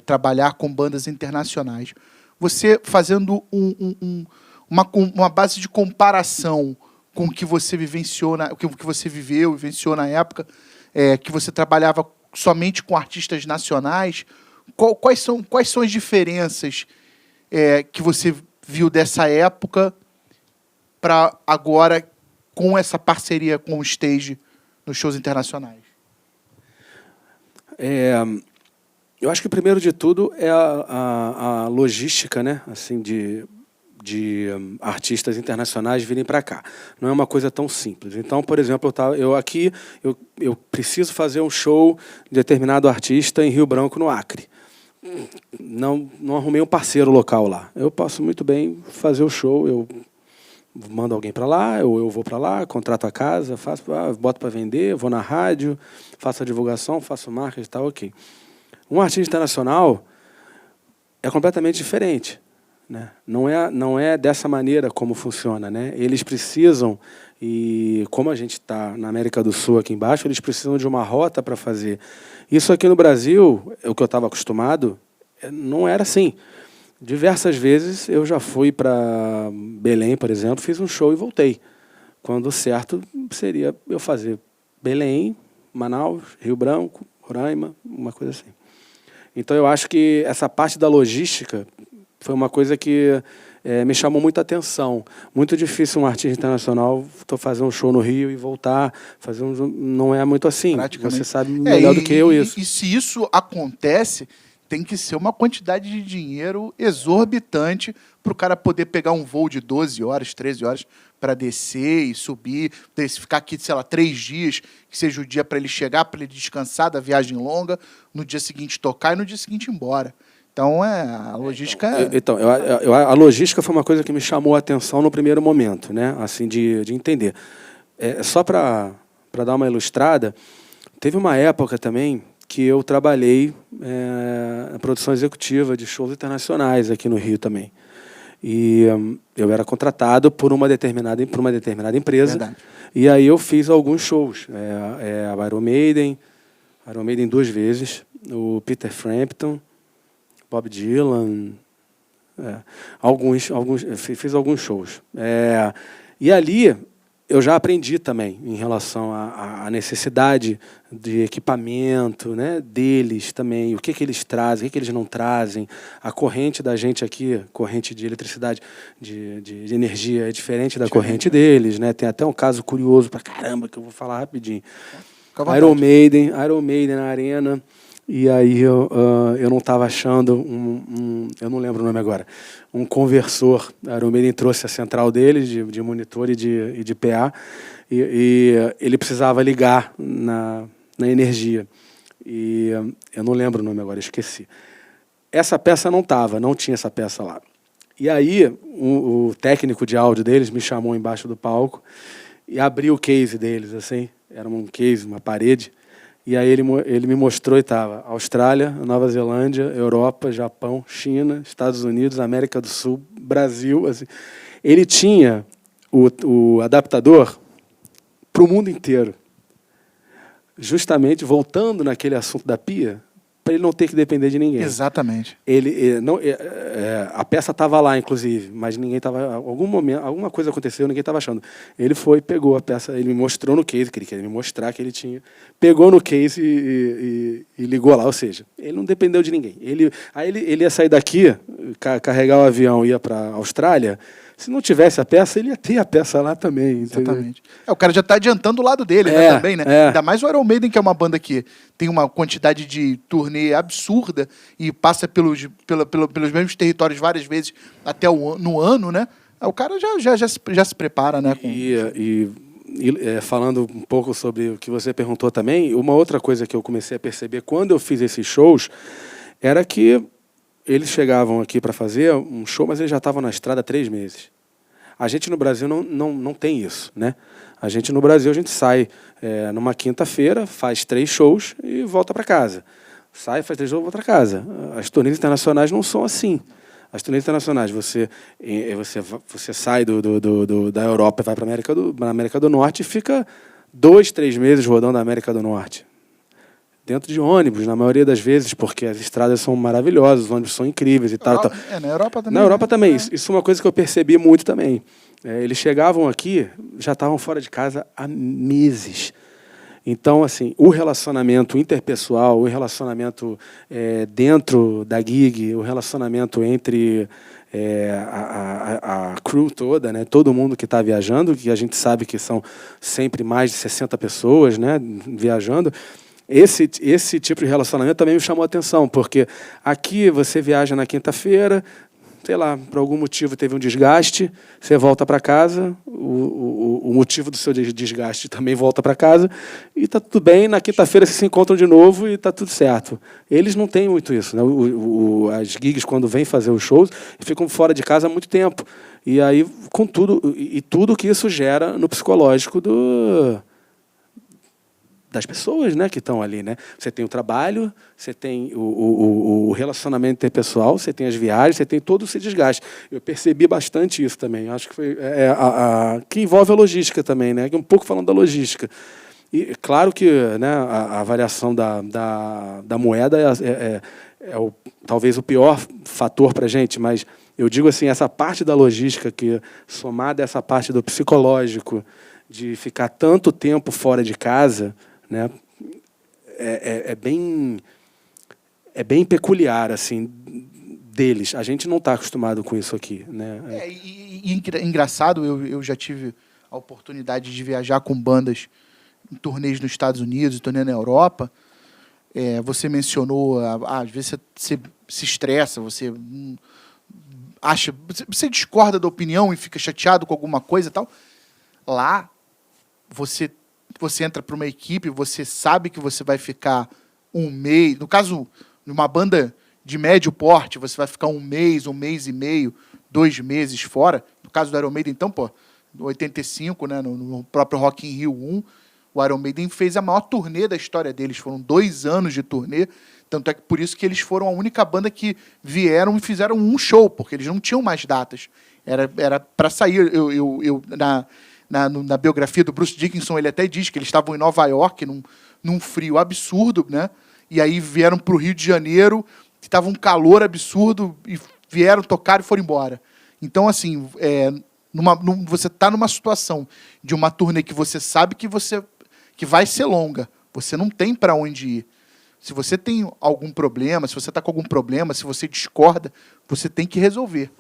S1: Trabalhar com bandas internacionais. Você fazendo uma base de comparação com o que você vivenciou, o que você viveu, vivenciou na época, que você trabalhava somente com artistas nacionais, quais são as diferenças que você viu dessa época para agora, com essa parceria com o OnStage nos shows internacionais?
S2: Eu acho que, primeiro de tudo, é a logística, né? Assim, de artistas internacionais virem para cá. Não é uma coisa tão simples. Então, por exemplo, eu preciso fazer um show de determinado artista em Rio Branco, no Acre. Não arrumei um parceiro local lá. Eu posso muito bem fazer o show, eu mando alguém para lá, eu vou para lá, contrato a casa, boto para vender, vou na rádio, faço a divulgação, faço marketing e tal, ok. Um artista internacional é completamente diferente, né? Não é dessa maneira como funciona, né? Eles precisam, e como a gente está na América do Sul aqui embaixo, eles precisam de uma rota para fazer. Isso aqui no Brasil, o que eu estava acostumado, não era assim. Diversas vezes eu já fui para Belém, por exemplo, fiz um show e voltei. Quando o certo seria eu fazer Belém, Manaus, Rio Branco, Roraima, uma coisa assim. Então eu acho que essa parte da logística foi uma coisa que me chamou muita atenção. Muito difícil um artista internacional fazer um show no Rio e voltar, não é muito assim. Você sabe melhor do que eu isso.
S1: E se isso acontece, tem que ser uma quantidade de dinheiro exorbitante para o cara poder pegar um voo de 12 horas, 13 horas para descer e subir, ficar aqui, sei lá, 3 dias, que seja o dia para ele chegar, para ele descansar da viagem longa, no dia seguinte tocar e no dia seguinte ir embora. Então, a logística...
S2: A logística foi uma coisa que me chamou a atenção no primeiro momento, né? Assim, de entender. Só para dar uma ilustrada, teve uma época também que eu trabalhei na produção executiva de shows internacionais aqui no Rio também. E eu era contratado por uma determinada empresa.
S1: Verdade.
S2: E aí eu fiz alguns shows. A Iron Maiden 2 vezes, o Peter Frampton, Bob Dylan, fiz alguns shows. E ali eu já aprendi também em relação à necessidade de equipamento, né, deles também, o que eles trazem, o que eles não trazem. A corrente da gente aqui, corrente de eletricidade, de energia, é diferente da corrente deles, né? Tem até um caso curioso pra caramba que eu vou falar rapidinho. Iron Maiden na arena. E aí eu não estava achando eu não lembro o nome agora, um conversor. A Iron Maiden trouxe a central deles de monitor e de PA, e ele precisava ligar na energia. E eu não lembro o nome agora, esqueci. essa peça não tinha essa peça lá. E aí, o técnico de áudio deles me chamou embaixo do palco e abriu o case deles, assim. Era um case, uma parede. E aí ele me mostrou e estava Austrália, Nova Zelândia, Europa, Japão, China, Estados Unidos, América do Sul, Brasil. Assim. Ele tinha o adaptador para o mundo inteiro. Justamente, voltando naquele assunto da pia, para ele não ter que depender de ninguém.
S1: Exatamente.
S2: A peça estava lá, inclusive, mas ninguém estava. Alguma coisa aconteceu, ninguém estava achando. Ele foi, pegou a peça, ele me mostrou no case, que ele queria me mostrar que ele tinha. Pegou no case e ligou lá, ou seja, ele não dependeu de ninguém. Ele ia sair daqui, carregar o avião e ia para a Austrália. Se não tivesse a peça, ele ia ter a peça lá também.
S1: Exatamente. O cara já está adiantando o lado dele, né, também, né? Ainda mais o Iron Maiden, que é uma banda que tem uma quantidade de turnê absurda e passa pelos mesmos territórios várias vezes até no ano, né? O cara já se prepara, né?
S2: Falando um pouco sobre o que você perguntou também, uma outra coisa que eu comecei a perceber quando eu fiz esses shows era que eles chegavam aqui para fazer um show, mas eles já estavam na estrada há 3 meses. A gente no Brasil não tem isso, né? A gente no Brasil, a gente sai numa quinta-feira, faz 3 shows e volta para casa. Sai, faz 3 shows e volta para casa. As turnês internacionais não são assim. As turnês internacionais, você sai da Europa e vai para a América do Norte e fica 2, 3 meses rodando a América do Norte. Dentro de ônibus, na maioria das vezes, porque as estradas são maravilhosas, os ônibus são incríveis e tal.
S1: Na Europa também.
S2: Na Europa também. Isso é uma coisa que eu percebi muito também. Eles chegavam aqui, já estavam fora de casa há meses. Então, assim, o relacionamento interpessoal, o relacionamento dentro da gig, o relacionamento entre a crew toda, né, todo mundo que está viajando, que a gente sabe que são sempre mais de 60 pessoas, né, viajando. Esse tipo de relacionamento também me chamou a atenção, porque aqui você viaja na quinta-feira, sei lá, por algum motivo teve um desgaste, você volta para casa, o motivo do seu desgaste também volta para casa, e está tudo bem, na quinta-feira vocês se encontram de novo e está tudo certo. Eles não têm muito isso, né? As gigs, quando vêm fazer os shows, ficam fora de casa há muito tempo. E aí, com tudo que isso gera no psicológico das pessoas, né, que estão ali, né? Você tem o trabalho, você tem o relacionamento interpessoal, você tem as viagens, você tem todo esse desgaste. Eu percebi bastante isso também. Acho que foi que envolve a logística também, né? Um pouco falando da logística. E claro que, né, a variação da moeda talvez o pior fator para a gente, mas eu digo assim, essa parte da logística que somada a essa parte do psicológico de ficar tanto tempo fora de casa, né, é bem peculiar assim deles. A gente não está acostumado com isso aqui, né?
S1: Engraçado, eu já tive a oportunidade de viajar com bandas em turnês nos Estados Unidos, turnê na Europa. Você mencionou, às vezes você se estressa, você discorda da opinião e fica chateado com alguma coisa e tal. Lá, você entra para uma equipe, você sabe que você vai ficar um mês. No caso, numa banda de médio porte, você vai ficar um mês e meio, 2 meses fora. No caso do Iron Maiden, então, em 85, né, no próprio Rock in Rio 1, o Iron Maiden fez a maior turnê da história deles. Foram 2 anos de turnê. Tanto é que por isso que eles foram a única banda que vieram e fizeram um show, porque eles não tinham mais datas. Era para sair. Na biografia do Bruce Dickinson, ele até diz que eles estavam em Nova York, num frio absurdo, né? E aí vieram para o Rio de Janeiro, que estava um calor absurdo, e vieram, tocaram e foram embora. Então, assim, você está numa situação de uma turnê que você sabe que vai ser longa, você não tem para onde ir. Se você tem algum problema, se você está com algum problema, se você discorda, você tem que resolver.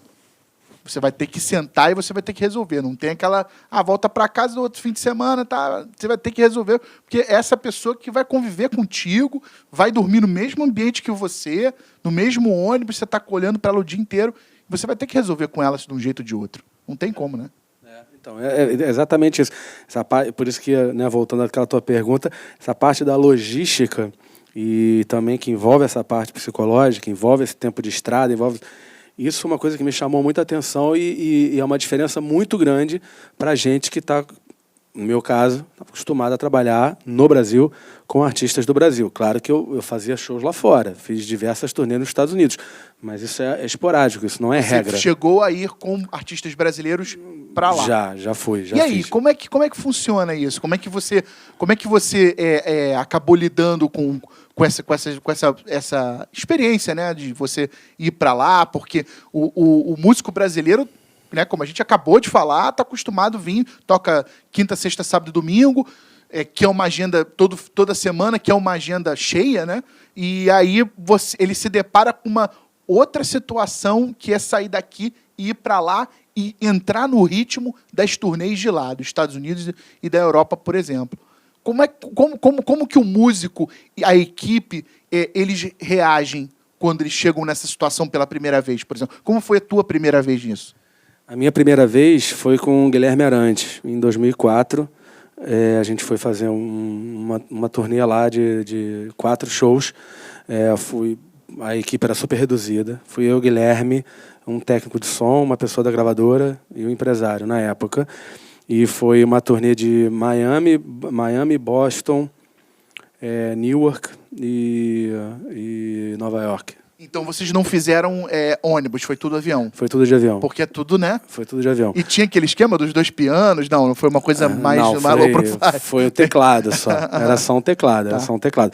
S1: Você vai ter que sentar e você vai ter que resolver. Não tem aquela, volta para casa no outro fim de semana, tá? Você vai ter que resolver, porque essa pessoa que vai conviver contigo, vai dormir no mesmo ambiente que você, no mesmo ônibus, você está olhando para ela o dia inteiro, você vai ter que resolver com ela de um jeito ou de outro. Não tem como, né?
S2: Então, é exatamente isso. Por isso que, né, voltando àquela tua pergunta, essa parte da logística, e também que envolve essa parte psicológica, envolve esse tempo de estrada, envolve... Isso é uma coisa que me chamou muita atenção e é uma diferença muito grande para a gente que está, no meu caso, acostumado a trabalhar no Brasil com artistas do Brasil. Claro que eu fazia shows lá fora, fiz diversas turnês nos Estados Unidos, mas isso é esporádico, isso não é regra.
S1: Você chegou a ir com artistas brasileiros para lá?
S2: Já fui.
S1: E aí, como é que funciona isso? Como é que você acabou lidando com essa experiência, né, de você ir para lá? Porque o músico brasileiro, né, como a gente acabou de falar, está acostumado a vir, toca quinta, sexta, sábado e domingo, que é uma agenda toda semana, que é uma agenda cheia, né? E aí ele se depara com uma outra situação, que é sair daqui e ir para lá e entrar no ritmo das turnês de lá, dos Estados Unidos e da Europa, por exemplo. Como que o músico e a equipe eles reagem quando eles chegam nessa situação pela primeira vez, por exemplo? Como foi a tua primeira vez nisso?
S2: A minha primeira vez foi com o Guilherme Arantes, em 2004. A gente foi fazer uma turnê lá de 4 shows. A equipe era super reduzida. Fui eu, Guilherme, um técnico de som, uma pessoa da gravadora e um empresário na época. E foi uma turnê de Miami, Boston, Newark e Nova York.
S1: Então vocês não fizeram ônibus, foi tudo avião?
S2: Foi tudo de avião.
S1: Porque é tudo, né?
S2: Foi tudo de avião.
S1: E tinha aquele esquema dos 2 pianos? Não foi uma coisa mais low profile?
S2: Foi o teclado só. Era só um teclado. Era só um teclado.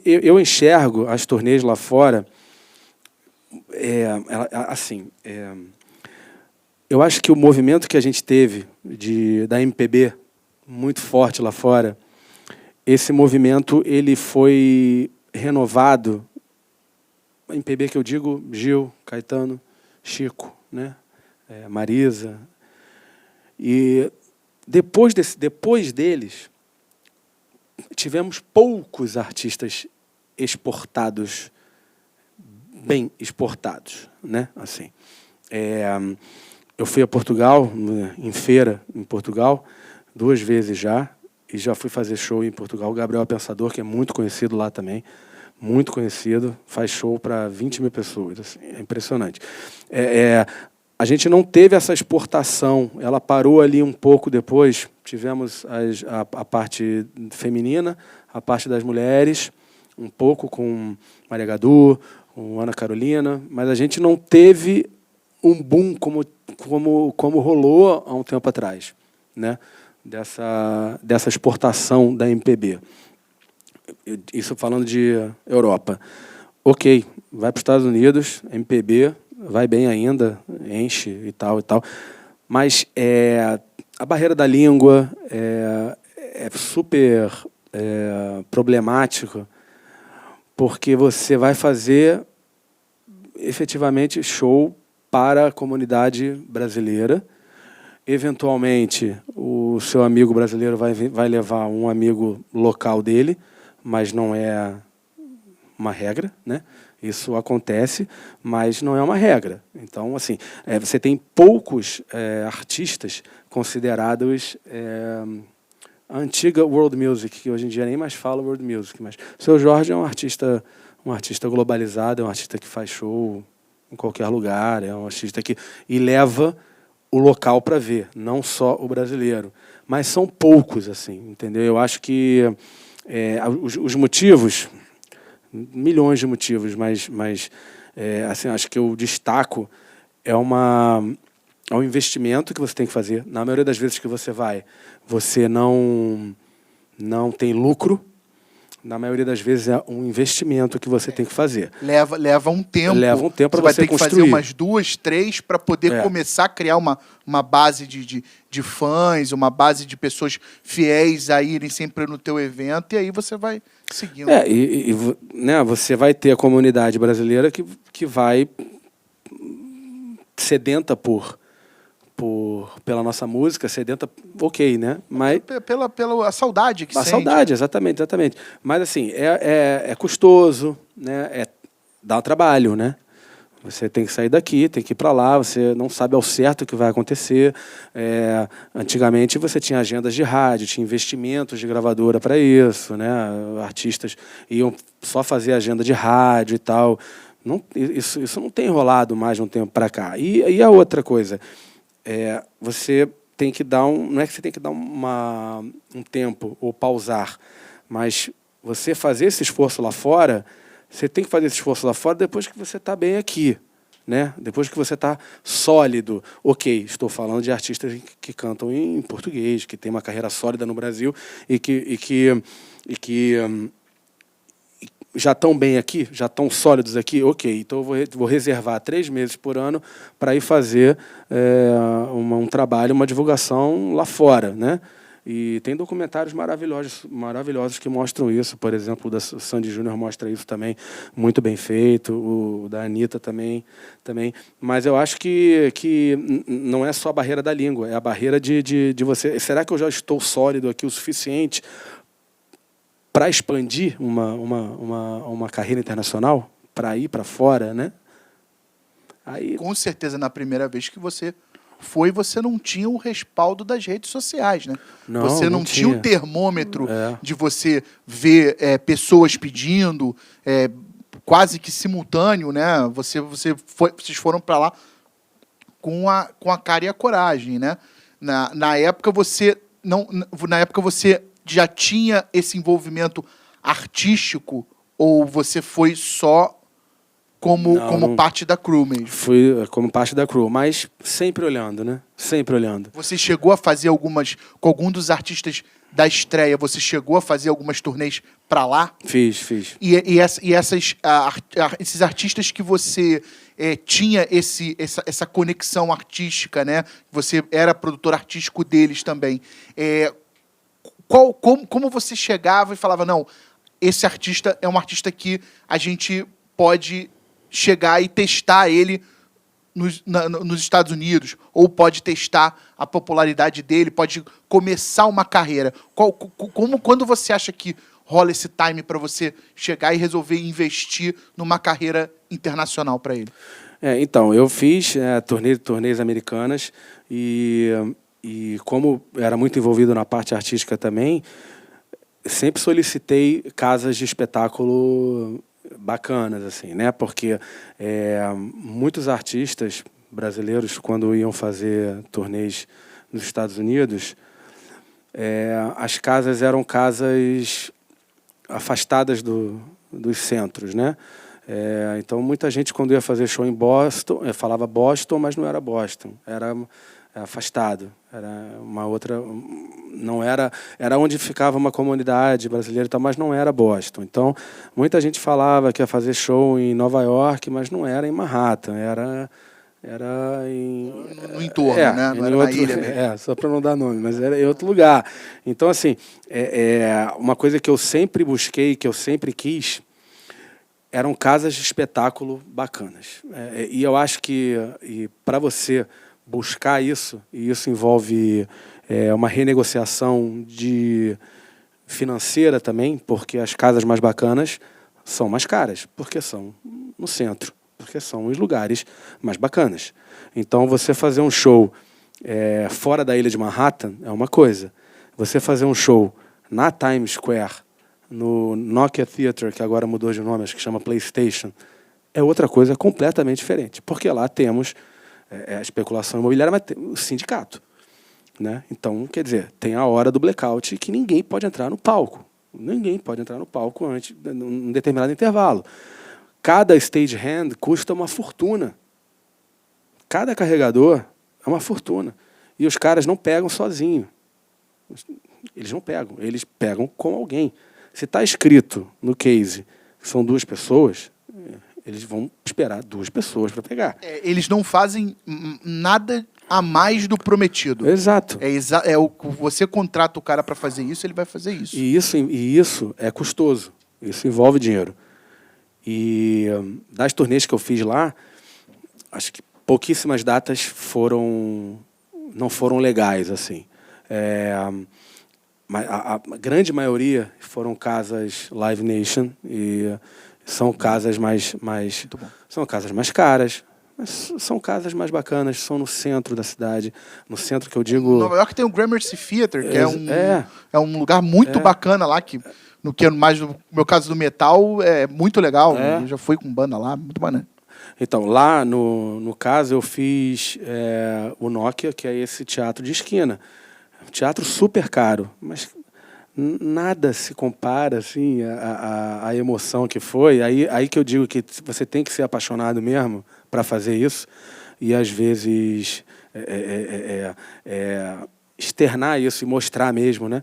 S2: Eu enxergo as turnês lá fora... eu acho que o movimento que a gente teve da MPB, muito forte lá fora, esse movimento ele foi renovado. A MPB que eu digo, Gil, Caetano, Chico, né? Marisa. E depois deles, tivemos poucos artistas exportados, bem exportados, né? Assim. Eu fui a Portugal, em feira em Portugal, 2 vezes já, e já fui fazer show em Portugal. O Gabriel Pensador, que é muito conhecido lá também, muito conhecido, faz show para 20 mil pessoas. Assim, é impressionante. A gente não teve essa exportação, ela parou ali um pouco depois. Tivemos a parte feminina, a parte das mulheres, um pouco com Maria Gadu, com Ana Carolina, mas a gente não teve um boom como rolou há um tempo atrás, né? Dessa exportação da MPB. Isso falando de Europa. Ok, vai para os Estados Unidos, MPB, vai bem ainda, enche e tal, mas a barreira da língua é super problemática, porque você vai fazer efetivamente show para a comunidade brasileira. Eventualmente, o seu amigo brasileiro vai levar um amigo local dele, mas não é uma regra, né? Isso acontece, mas não é uma regra. Então, assim, você tem poucos artistas considerados a antiga world music, que hoje em dia nem mais fala world music, mas o Seu Jorge é um artista globalizado, é um artista que faz show em qualquer lugar, é um artista que leva o local para ver, não só o brasileiro. Mas são poucos, assim, entendeu? Eu acho que os motivos, milhões de motivos, mas assim, acho que eu destaco é um investimento que você tem que fazer. Na maioria das vezes que você vai, você não tem lucro. Na maioria das vezes é um investimento que você tem que fazer.
S1: Leva um tempo.
S2: Leva um tempo para
S1: você vai ter que
S2: construir.
S1: fazer umas 2, 3 para poder começar a criar uma base de fãs, uma base de pessoas fiéis a irem sempre no teu evento, e aí você vai seguindo.
S2: Né, você vai ter a comunidade brasileira que vai sedenta pela nossa música, sedenta, ok, né? Mas
S1: pela saudade que sente.
S2: A saudade, exatamente. Mas, assim, é custoso, né? Dá trabalho, né? Você tem que sair daqui, tem que ir para lá, você não sabe ao certo o que vai acontecer. Antigamente você tinha agendas de rádio, tinha investimentos de gravadora para isso, né? Artistas iam só fazer agenda de rádio e tal. Não, isso não tem rolado mais de um tempo para cá. E a outra coisa, você tem que dar não é que você tem que dar um tempo ou pausar, mas você fazer esse esforço lá fora. Você tem que fazer esse esforço lá fora depois que você está bem aqui, né? Depois que você está sólido. Ok, estou falando de artistas que cantam em português, que têm uma carreira sólida no Brasil e que já estão bem aqui, já estão sólidos aqui. Ok, então eu vou reservar 3 meses por ano para ir fazer um trabalho, uma divulgação lá fora, né? E tem documentários maravilhosos que mostram isso. Por exemplo, o Sandy Júnior mostra isso também, muito bem feito. O da Anitta também. Mas eu acho que não é só a barreira da língua, é a barreira de você... Será que eu já estou sólido aqui o suficiente para expandir uma carreira internacional? Para ir para fora, né? Aí...
S1: Com certeza, na primeira vez que você não tinha o respaldo das redes sociais, né? Você não tinha o termômetro de você ver pessoas pedindo, quase que simultâneo, né? Vocês foram para lá com a cara e a coragem, né? Na época você já tinha esse envolvimento artístico ou você foi só como parte da crew mesmo?
S2: Fui como parte da crew, mas sempre olhando, né? Sempre olhando.
S1: Você chegou a fazer com algum dos artistas da estreia, você chegou a fazer algumas turnês para lá?
S2: Fiz.
S1: Esses artistas que você tinha essa conexão artística, né? Você era produtor artístico deles também. Como você chegava e falava, não, esse artista é um artista que a gente pode chegar e testar ele nos Estados Unidos, ou pode testar a popularidade dele, pode começar uma carreira. Quando você acha que rola esse time para você chegar e resolver investir numa carreira internacional para ele?
S2: Então, eu fiz turnês americanas e como era muito envolvido na parte artística também, sempre solicitei casas de espetáculo bacanas, assim, né? Porque muitos artistas brasileiros, quando iam fazer turnês nos Estados Unidos, as casas eram casas afastadas dos centros, né? Então, muita gente, quando ia fazer show em Boston, falava Boston, mas não era Boston, era afastado, era uma outra, não era onde ficava uma comunidade brasileira e tal, mas não era Boston. Então muita gente falava que ia fazer show em Nova York, mas não era em Manhattan, era
S1: no entorno, né? Não era na ilha mesmo.
S2: Só para não dar nome, mas era em outro lugar. Então assim, uma coisa que eu sempre busquei, que eu sempre quis, eram casas de espetáculo bacanas. E eu acho que para você buscar isso, e isso envolve uma renegociação financeira também, porque as casas mais bacanas são mais caras, porque são no centro, porque são os lugares mais bacanas. Então, você fazer um show fora da ilha de Manhattan é uma coisa. Você fazer um show na Times Square, no Nokia Theatre, que agora mudou de nome, acho que chama PlayStation, é outra coisa completamente diferente, porque lá temos a especulação imobiliária, mas tem o sindicato, né? Então, quer dizer, tem a hora do blackout que ninguém pode entrar no palco. Ninguém pode entrar no palco antes de um determinado intervalo. Cada stagehand custa uma fortuna. Cada carregador é uma fortuna. E os caras não pegam sozinho. Eles não pegam, eles pegam com alguém. Se está escrito no case que são 2 pessoas, eles vão esperar 2 pessoas para pegar.
S1: Eles não fazem nada a mais do prometido.
S2: Exato.
S1: Você contrata o cara para fazer isso, ele vai fazer isso.
S2: E isso é custoso. Isso envolve dinheiro. E das turnês que eu fiz lá, acho que pouquíssimas datas não foram legais, assim. A grande maioria foram casas Live Nation e São casas mais
S1: Muito bom.
S2: são casas mais caras, mas são casas mais bacanas, são no centro da cidade, no centro que eu digo.
S1: Nova York tem o Gramercy Theater, que
S2: É.
S1: é um lugar muito bacana lá, que mais no meu caso do metal é muito legal.
S2: É.
S1: Eu já fui com banda lá, muito bacana.
S2: Então, lá no caso, eu fiz o Nokia, que é esse teatro de esquina. Um teatro super caro, mas nada se compara assim, a emoção que foi. Aí que eu digo que você tem que ser apaixonado mesmo para fazer isso. E, às vezes, externar isso e mostrar mesmo, né?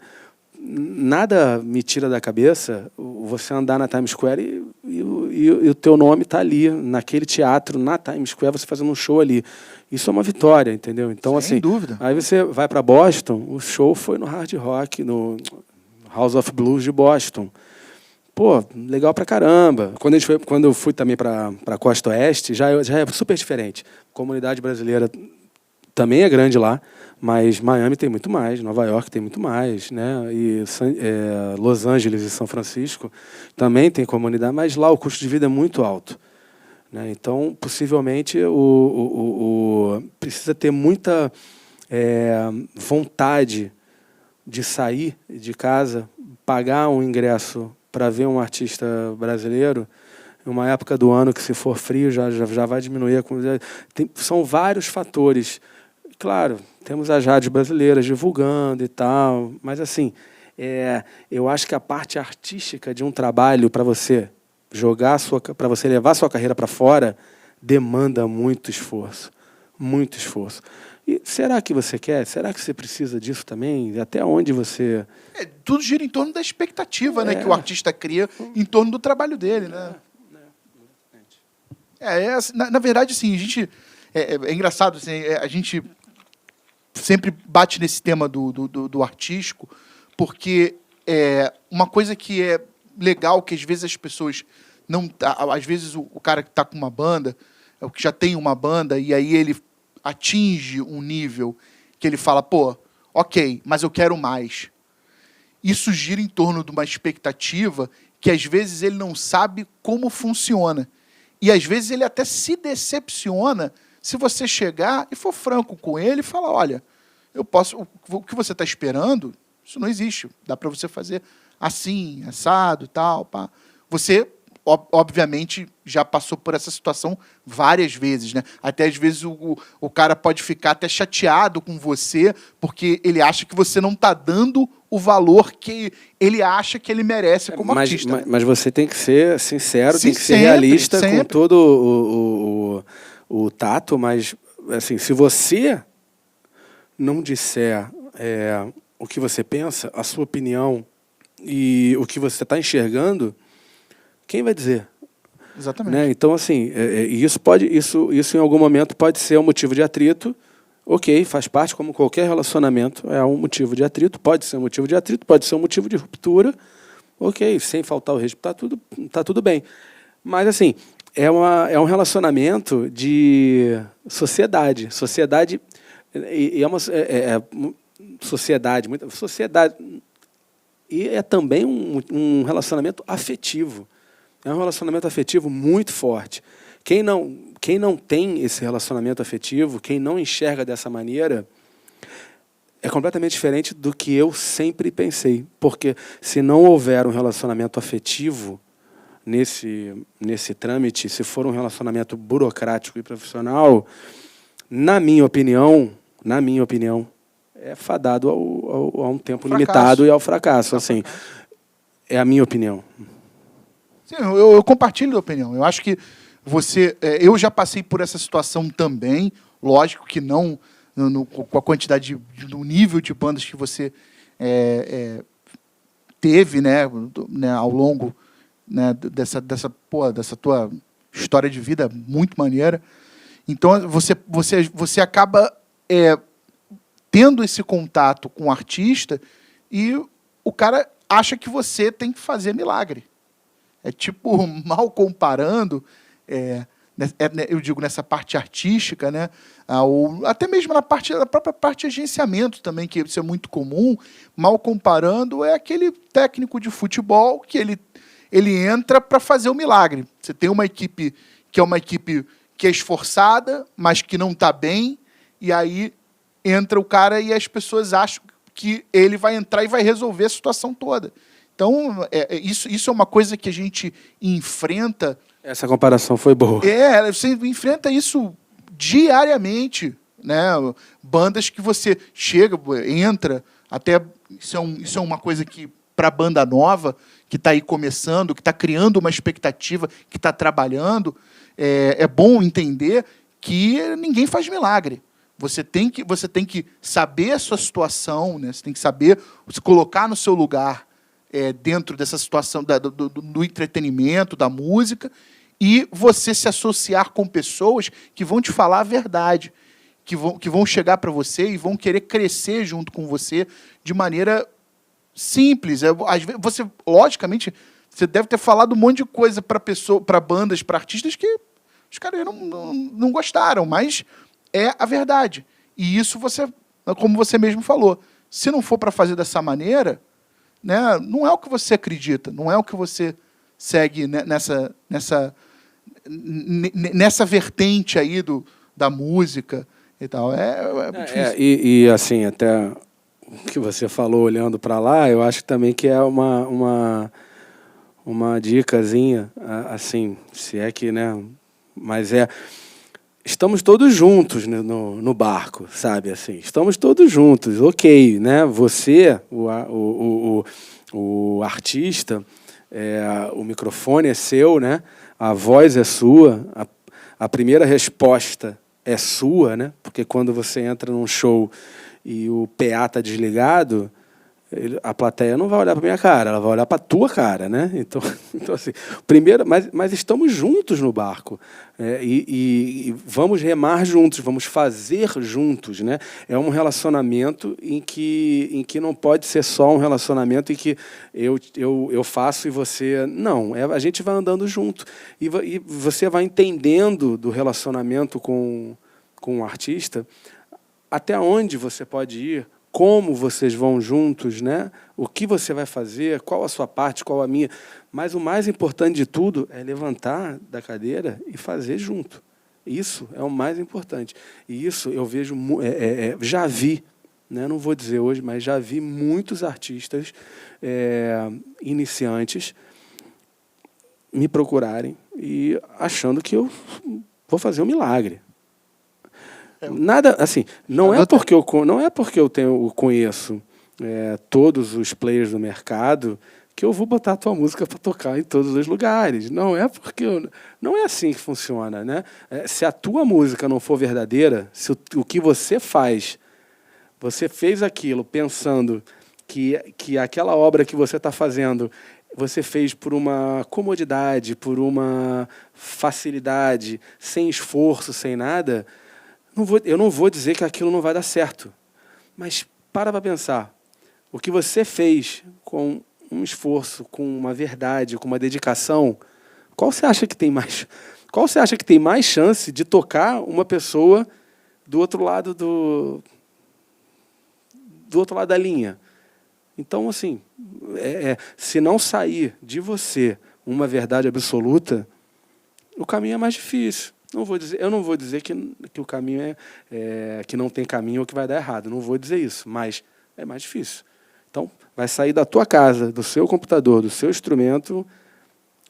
S2: Nada me tira da cabeça você andar na Times Square e o teu nome está ali, naquele teatro, na Times Square, você fazendo um show ali. Isso é uma vitória, entendeu? Então,
S1: Sem
S2: assim,
S1: dúvida.
S2: aí você vai para Boston, o show foi no Hard Rock, no House of Blues de Boston. Pô, legal pra caramba. Quando eu fui também para a Costa Oeste, já é super diferente. A comunidade brasileira também é grande lá, mas Miami tem muito mais, Nova York tem muito mais, né? E Los Angeles e São Francisco também tem comunidade, mas lá o custo de vida é muito alto, né? Então, possivelmente, precisa ter muita vontade de sair de casa, pagar um ingresso para ver um artista brasileiro. Em uma época do ano que, se for frio, já vai diminuir. São vários fatores. Claro, temos as rádios brasileiras divulgando e tal, mas assim, eu acho que a parte artística de um trabalho para você para você levar a sua carreira para fora, demanda muito esforço, muito esforço. E será que você quer? Será que você precisa disso também? Até onde você...
S1: Tudo gira em torno da expectativa, né, que o artista cria em torno do trabalho dele, né? Na verdade, assim, a gente... É engraçado, assim, a gente sempre bate nesse tema do artístico, porque uma coisa que é legal, que às vezes as pessoas não... Às vezes o cara que está com uma banda, o que já tem uma banda, e aí ele atinge um nível que ele fala, pô, ok, mas eu quero mais. Isso gira em torno de uma expectativa que às vezes ele não sabe como funciona. E às vezes ele até se decepciona se você chegar e for franco com ele e falar, olha, o que você está esperando, isso não existe. Dá para você fazer assim, assado, tal, pá. Você, obviamente, já passou por essa situação várias vezes, né? Até às vezes o cara pode ficar até chateado com você porque ele acha que você não está dando o valor que ele acha que ele merece como artista.
S2: Mas você tem que ser sincero, tem que ser realista com todo o tato, mas assim, se você não disser o que você pensa, a sua opinião e o que você está enxergando, quem vai dizer?
S1: Exatamente.
S2: Né? Então, assim, isso em algum momento pode ser um motivo de atrito. Ok, faz parte, como qualquer relacionamento, é um motivo de atrito, pode ser um motivo de atrito, pode ser um motivo de ruptura. Ok, sem faltar o respeito, tá tudo bem. Mas, assim, é um relacionamento de sociedade. Sociedade e é também um relacionamento afetivo. É um relacionamento afetivo muito forte. Quem não tem esse relacionamento afetivo, quem não enxerga dessa maneira, é completamente diferente do que eu sempre pensei. Porque se não houver um relacionamento afetivo nesse trâmite, se for um relacionamento burocrático e profissional, na minha opinião, é fadado a um tempo limitado e ao fracasso. Assim, é a minha opinião.
S1: Sim, eu compartilho da opinião. Eu acho que eu já passei por essa situação também. Lógico que não com a quantidade do nível de bandas que você teve, né, ao longo, né, dessa tua história de vida muito maneira. Então você acaba tendo esse contato com o artista e o cara acha que você tem que fazer milagre. É tipo, mal comparando, eu digo nessa parte artística, né, ou até mesmo na própria parte de agenciamento também, que isso é muito comum, mal comparando, é aquele técnico de futebol que ele ele entra para fazer o milagre. Você tem uma equipe que é esforçada, mas que não está bem, e aí entra o cara e as pessoas acham que ele vai entrar e vai resolver a situação toda. Então, isso é uma coisa que a gente enfrenta.
S2: Essa comparação foi boa.
S1: Você enfrenta isso diariamente, né? Bandas que você chega, entra, até isso é uma coisa que, para a banda nova, que está aí começando, que está criando uma expectativa, que está trabalhando, é bom entender que ninguém faz milagre. Você tem que saber a sua situação, né? Você tem que saber se colocar no seu lugar dentro dessa situação do entretenimento, da música, e você se associar com pessoas que vão te falar a verdade, que vão chegar para você e vão querer crescer junto com você de maneira simples. Às vezes, logicamente, você deve ter falado um monte de coisa para bandas, para artistas que os caras não gostaram, mas é a verdade. E isso como você mesmo falou, se não for para fazer dessa maneira, né, não é o que você acredita, não é o que você segue nessa vertente aí da música e tal. É difícil.
S2: E assim, até o que você falou olhando para lá, eu acho também que é uma dicasinha, assim, se é que, né, mas estamos todos juntos no barco, sabe, assim, estamos todos juntos, ok, né, você, o artista, o microfone é seu, né, a voz é sua, a primeira resposta é sua, né, porque quando você entra num show e o PA está desligado, a plateia não vai olhar para minha cara, ela vai olhar para a tua cara, né? Então assim, primeiro, mas estamos juntos no barco, e vamos remar juntos, vamos fazer juntos, né? É um relacionamento em que não pode ser só um relacionamento em que eu faço e você não. A gente vai andando junto e você vai entendendo do relacionamento com o artista até onde você pode ir, como vocês vão juntos, né? O que você vai fazer, qual a sua parte, qual a minha. Mas o mais importante de tudo é levantar da cadeira e fazer junto. Isso é o mais importante. E isso eu vejo, já vi, né? Não vou dizer hoje, mas já vi muitos artistas iniciantes me procurarem e achando que eu vou fazer um milagre. Nada, assim, não é porque eu conheço todos os players do mercado que eu vou botar a tua música para tocar em todos os lugares. Não é porque não é assim que funciona, né? Se a tua música não for verdadeira, se o que você faz, você fez aquilo pensando que aquela obra que você está fazendo, você fez por uma comodidade, por uma facilidade, sem esforço, sem nada. Eu não vou dizer que aquilo não vai dar certo, mas para pensar. O que você fez com um esforço, com uma verdade, com uma dedicação, qual você acha que tem mais chance de tocar uma pessoa do outro lado do outro lado da linha? Então, assim, se não sair de você uma verdade absoluta, o caminho é mais difícil. Eu não vou dizer que o caminho que não tem caminho ou que vai dar errado. Não vou dizer isso, mas é mais difícil. Então, vai sair da tua casa, do seu computador, do seu instrumento,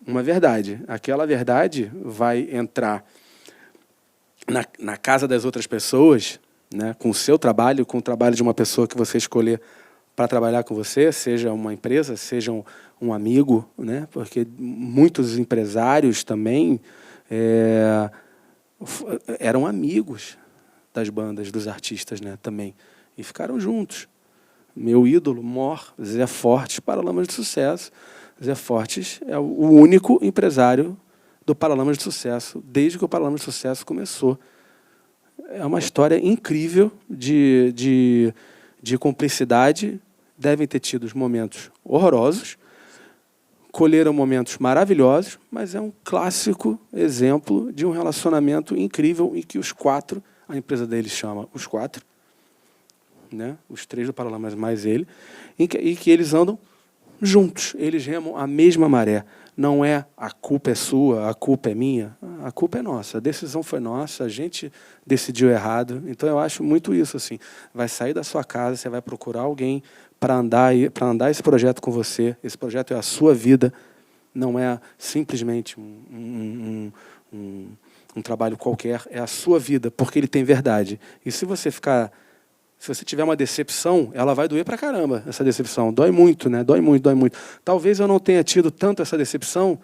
S2: uma verdade. Aquela verdade vai entrar na casa das outras pessoas, né, com o seu trabalho, com o trabalho de uma pessoa que você escolher para trabalhar com você, seja uma empresa, seja um amigo, né, porque muitos empresários também eram amigos das bandas, dos artistas, né, também, e ficaram juntos. Meu ídolo, mor, Zé Fortes, Paralamas de Sucesso. Zé Fortes é o único empresário do Paralamas de Sucesso, desde que o Paralamas de Sucesso começou. É uma história incrível de cumplicidade. Devem ter tido momentos horrorosos, colheram momentos maravilhosos, mas é um clássico exemplo de um relacionamento incrível em que os quatro, a empresa deles chama Os Quatro, né? Os três do Paralamas mais ele, e que eles andam juntos, eles remam a mesma maré. Não é a culpa é sua, a culpa é minha, a culpa é nossa, a decisão foi nossa, a gente decidiu errado. Então eu acho muito isso assim. Vai sair da sua casa, você vai procurar alguém para andar esse projeto com você. Esse projeto é a sua vida, não é simplesmente um trabalho qualquer, é a sua vida, porque ele tem verdade. E se você tiver uma decepção, ela vai doer pra caramba, essa decepção. Dói muito, né? Dói muito, dói muito. Talvez eu não tenha tido tanto essa decepção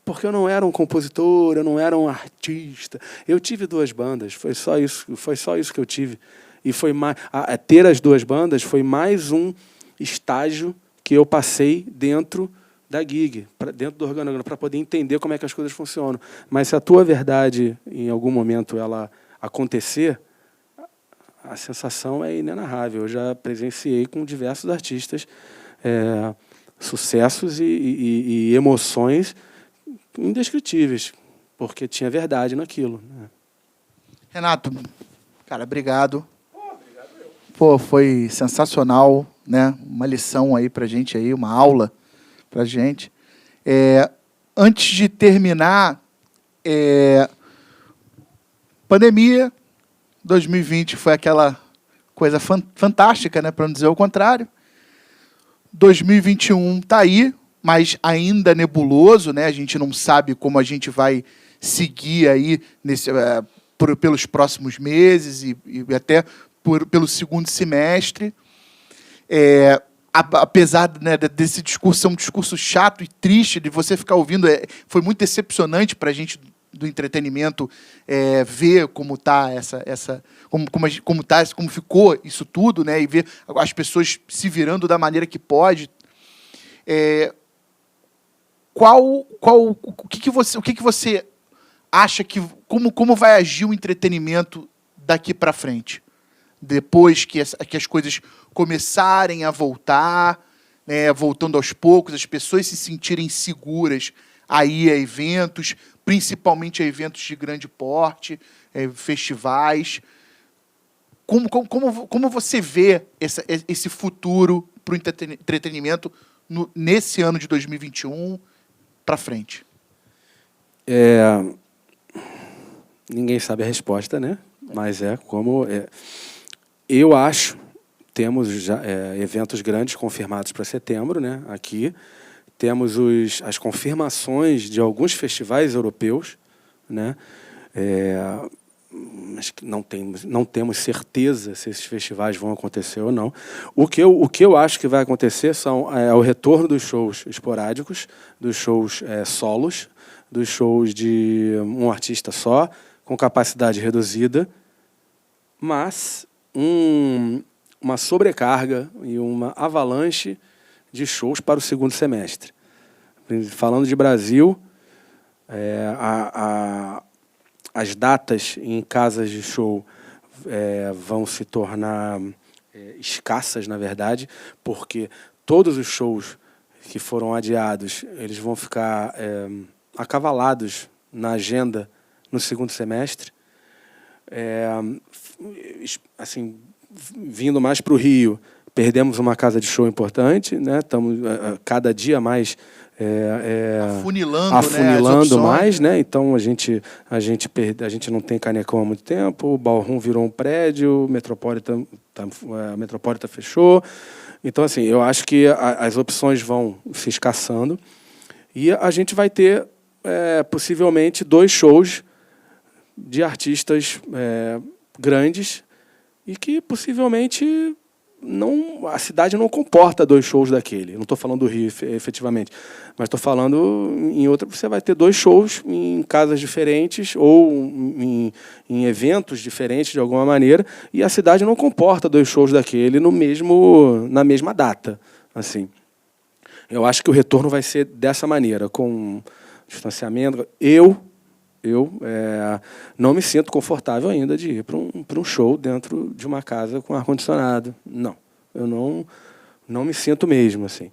S2: porque eu não era um compositor, eu não era um artista. Eu tive 2 bandas, foi só isso que eu tive. E foi mais, ter as 2 bandas foi mais um estágio que eu passei dentro da gig, dentro do organograma, para poder entender como é que as coisas funcionam. Mas se a tua verdade, em algum momento, ela acontecer, a sensação é inenarrável. Eu já presenciei com diversos artistas sucessos e emoções indescritíveis, porque tinha verdade naquilo, né?
S1: Renato, cara, obrigado. Pô, foi sensacional, né? Uma lição aí pra gente aí, uma aula pra gente. Antes de terminar, pandemia, 2020 foi aquela coisa fantástica, né? Para não dizer o contrário. 2021 está aí, mas ainda nebuloso, né? A gente não sabe como a gente vai seguir aí pelos próximos meses e até pelo segundo semestre. Apesar, né, desse discurso ser um discurso chato e triste, de você ficar ouvindo, foi muito decepcionante para a gente do entretenimento ver como está como ficou isso tudo, né, e ver as pessoas se virando da maneira que pode. O que você acha como vai agir o entretenimento daqui para frente? Depois que as coisas começarem a voltar, né, voltando aos poucos, as pessoas se sentirem seguras aí a eventos, principalmente a eventos de grande porte, festivais. Como você vê esse futuro para o entretenimento nesse ano de 2021 para frente?
S2: Ninguém sabe a resposta, né? Mas eu acho, temos já eventos grandes confirmados para setembro, né? Aqui temos as confirmações de alguns festivais europeus, né? Mas não temos certeza se esses festivais vão acontecer ou não. O que eu acho que vai acontecer é o retorno dos shows esporádicos, dos shows solos, dos shows de um artista só, com capacidade reduzida, mas uma sobrecarga e uma avalanche de shows para o segundo semestre. Falando de Brasil, as datas em casas de show vão se tornar escassas, na verdade, porque todos os shows que foram adiados, eles vão ficar acavalados na agenda no segundo semestre. Assim, vindo mais para o Rio, perdemos uma casa de show importante, né? Estamos cada dia mais
S1: afunilando,
S2: né, mais, né? Então a gente não tem Canecão há muito tempo, o Ballroom virou um prédio, o Metropolitan fechou. Então assim, eu acho que as opções vão se escassando e a gente vai ter possivelmente 2 shows de artistas grandes e que possivelmente a cidade não comporta 2 shows daquele. Não estou falando do Rio, efetivamente, mas estou falando em outra. Você vai ter 2 shows em casas diferentes ou em eventos diferentes de alguma maneira, e a cidade não comporta 2 shows daquele na mesma data. Assim, eu acho que o retorno vai ser dessa maneira, com distanciamento. Eu não me sinto confortável ainda de ir para um show dentro de uma casa com ar-condicionado. Não, eu não me sinto mesmo. Assim.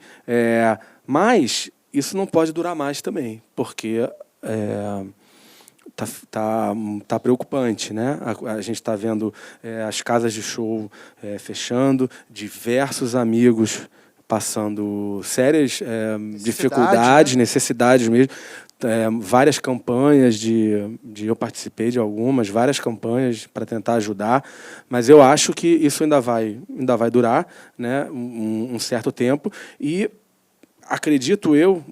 S2: Mas isso não pode durar mais também, porque tá preocupante, né? A gente está vendo as casas de show fechando, diversos amigos passando sérias dificuldades, necessidades mesmo. Várias campanhas eu participei de algumas, várias campanhas para tentar ajudar, mas eu acho que isso ainda vai durar, né, um certo tempo, e acredito eu,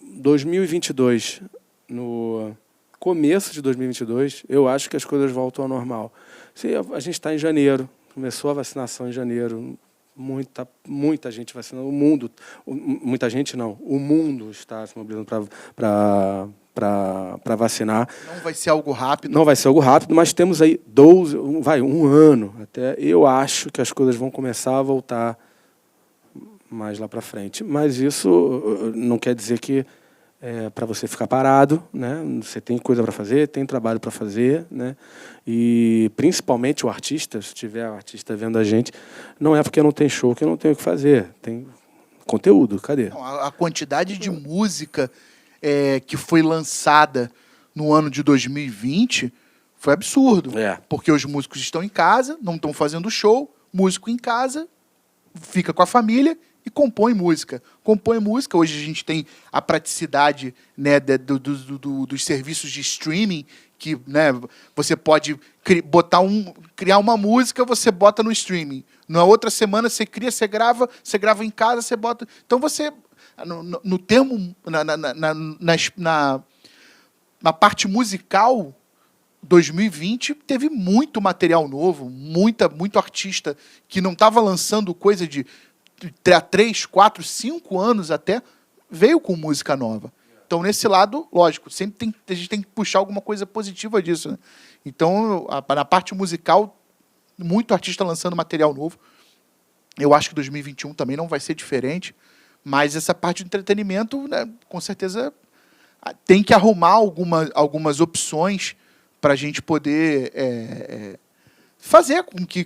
S2: 2022, no começo de 2022, eu acho que as coisas voltam ao normal. A gente está em janeiro, começou a vacinação em janeiro, muita gente vacinando, o mundo está se mobilizando para vacinar.
S1: Não vai ser algo rápido.
S2: Não vai ser algo rápido, mas temos aí um ano até. Eu acho que as coisas vão começar a voltar mais lá para frente. Mas isso não quer dizer que para você ficar parado, né? Você tem coisa para fazer, tem trabalho para fazer, né? E principalmente o artista, se tiver artista vendo a gente, não é porque não tem show que eu não tenho o que fazer, tem conteúdo, cadê?
S1: Não, a quantidade de música que foi lançada no ano de 2020 foi absurdo, porque os músicos estão em casa, não estão fazendo show, músico em casa fica com a família e compõe música. Hoje a gente tem a praticidade, né, dos serviços de streaming, que, né, você pode criar uma música, você bota no streaming. Na outra semana você cria, você grava em casa, você bota... Então você, na parte musical, 2020 teve muito material novo, muito artista que não estava lançando coisa de 3, 4, 5 anos até, veio com música nova. Então, nesse lado, lógico, sempre a gente tem que puxar alguma coisa positiva disso, né? Então, na parte musical, muito artista lançando material novo. Eu acho que 2021 também não vai ser diferente, mas essa parte de entretenimento, né, com certeza, tem que arrumar algumas opções para a gente poder fazer com que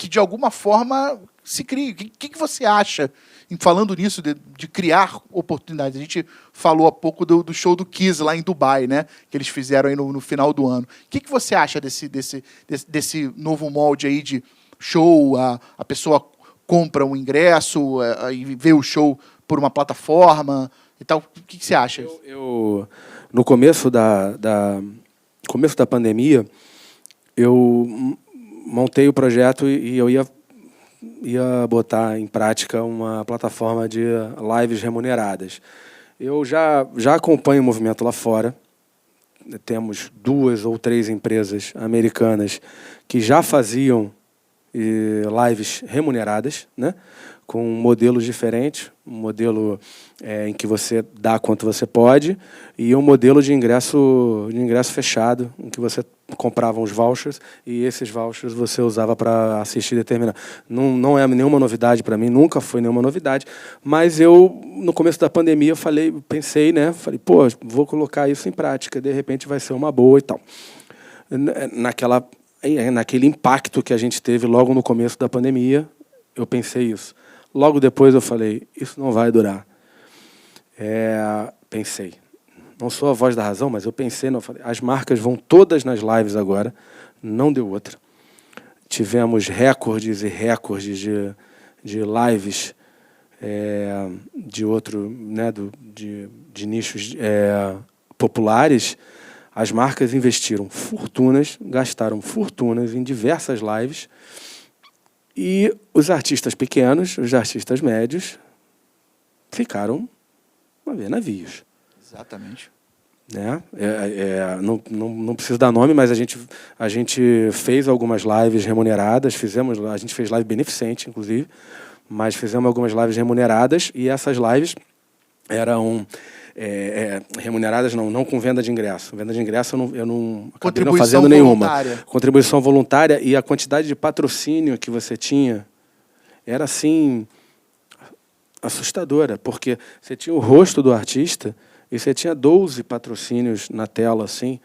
S1: de alguma forma se crie. O que você acha, falando nisso, de criar oportunidades? A gente falou há pouco do show do Kiss lá em Dubai, né, que eles fizeram aí no final do ano. O que você acha desse novo molde aí de show? A pessoa compra um ingresso e vê o show por uma plataforma e tal. O que você acha?
S2: No começo da pandemia, eu montei o projeto e eu ia botar em prática uma plataforma de lives remuneradas. Eu já acompanho o movimento lá fora. Temos 2 ou 3 empresas americanas que já faziam lives remuneradas, né? Com modelos diferentes, um modelo em que você dá quanto você pode, e um modelo de ingresso fechado, em que você comprava uns vouchers e esses vouchers você usava para assistir determinado. Não é nenhuma novidade para mim, nunca foi nenhuma novidade, mas eu, no começo da pandemia, pensei, né? Falei, pô, vou colocar isso em prática, de repente vai ser uma boa e tal. Naquele impacto que a gente teve logo no começo da pandemia, eu pensei isso. Logo depois eu falei, isso não vai durar. Pensei. Não sou a voz da razão, mas eu pensei, falei, as marcas vão todas nas lives agora, não deu outra. Tivemos recordes e recordes de lives de outro, né, de nichos populares. As marcas investiram fortunas, gastaram fortunas em diversas lives, e os artistas pequenos, os artistas médios, ficaram a ver navios.
S1: Exatamente.
S2: Né? Não preciso dar nome, mas a gente fez algumas lives remuneradas, a gente fez live beneficente, inclusive, mas fizemos algumas lives remuneradas, e essas lives eram remuneradas não com venda de ingresso. Venda de ingresso eu não acabei não fazendo nenhuma. Contribuição voluntária, e a quantidade de patrocínio que você tinha era assim assustadora, porque você tinha o rosto do artista e você tinha 12 patrocínios na tela, assim,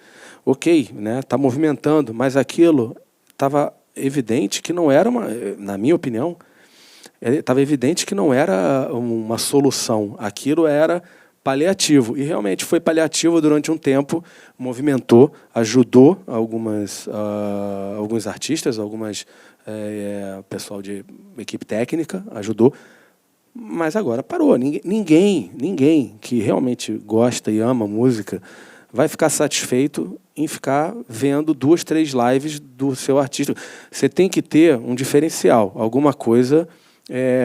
S2: ok, né, tá movimentando, mas aquilo estava evidente que não era na minha opinião, estava evidente que não era uma solução. Aquilo era paliativo, e realmente foi paliativo durante um tempo, movimentou, ajudou alguns artistas, pessoal de equipe técnica, ajudou, Mas agora parou. Ninguém que realmente gosta e ama música vai ficar satisfeito em ficar vendo 2, 3 lives do seu artista. Você tem que ter um diferencial, alguma coisa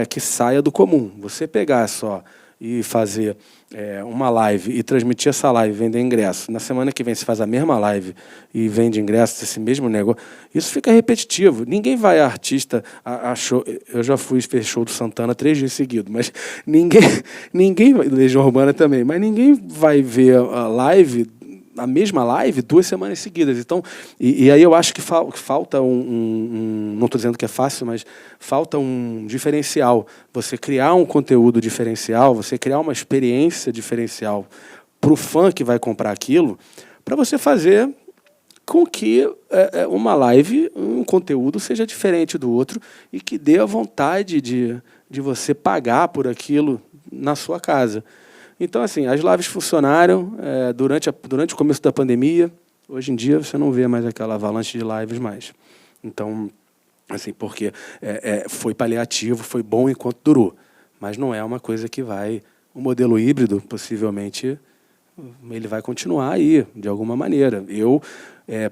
S2: que saia do comum. Você pegar só e fazer uma live e transmitir essa live, vender ingresso. Na semana que vem você faz a mesma live e vende ingresso desse mesmo negócio. Isso fica repetitivo. Ninguém vai a artista a show. Eu já fui ver show do Santana 3 dias seguidos, mas ninguém Legião Urbana também, mas ninguém vai ver a mesma live 2 semanas seguidas. Então, e aí eu acho que falta não estou dizendo que é fácil, mas falta um diferencial. Você criar um conteúdo diferencial, você criar uma experiência diferencial para o fã que vai comprar aquilo, para você fazer com que uma live, um conteúdo seja diferente do outro e que dê a vontade de você pagar por aquilo na sua casa. Então, assim, as lives funcionaram durante o começo da pandemia. Hoje em dia, você não vê mais aquela avalanche de lives mais. Então, assim, porque foi paliativo, foi bom enquanto durou. Mas não é uma coisa que vai... O modelo híbrido, possivelmente, ele vai continuar aí, de alguma maneira.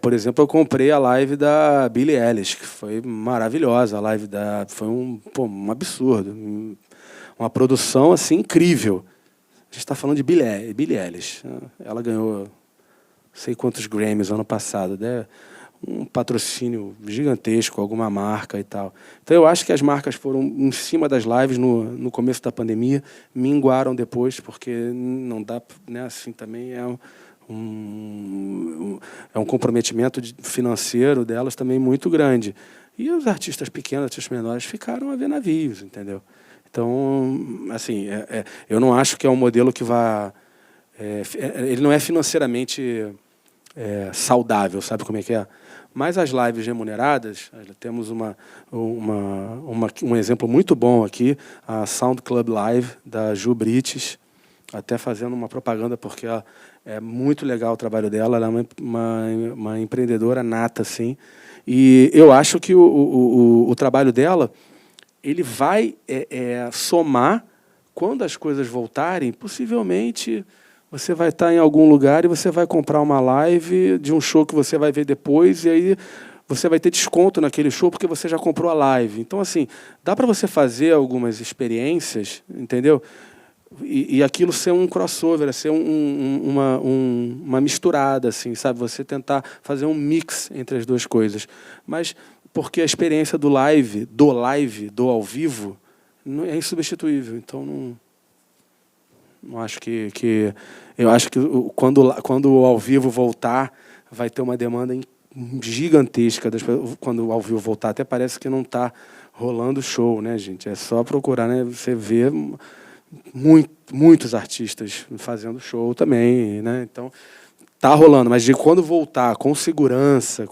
S2: Por exemplo, eu comprei a live da Billie Eilish, que foi maravilhosa. A live foi um absurdo. Uma produção, assim, incrível. A gente está falando de Billie Eilish. Ela ganhou não sei quantos Grammys ano passado. Um patrocínio gigantesco, alguma marca e tal. Então, eu acho que as marcas foram em cima das lives no começo da pandemia, minguaram depois, porque não dá... Né, assim, também é um comprometimento financeiro delas também muito grande. E os artistas pequenos, artistas menores, ficaram a ver navios, entendeu? Então, assim, eu não acho que é um modelo que vá... ele não é financeiramente saudável, sabe como é que é? Mas as lives remuneradas, temos um exemplo muito bom aqui, a Sound Club Live, da Ju Brites, até fazendo uma propaganda, porque é muito legal o trabalho dela, ela é uma empreendedora nata, assim, e eu acho que o trabalho dela... ele vai somar, quando as coisas voltarem, possivelmente você vai estar em algum lugar e você vai comprar uma live de um show que você vai ver depois, e aí você vai ter desconto naquele show porque você já comprou a live. Então, assim, dá para você fazer algumas experiências, entendeu? E aquilo ser um crossover, ser uma misturada, assim, sabe? Você tentar fazer um mix entre as duas coisas. Mas... porque a experiência do ao vivo, é insubstituível. Então, não acho que... Eu acho que quando o ao vivo voltar, vai ter uma demanda gigantesca. Quando o ao vivo voltar, até parece que não está rolando show, né, gente? É só procurar, né? Você vê muitos artistas fazendo show também, né? Então, está rolando. Mas quando voltar com segurança,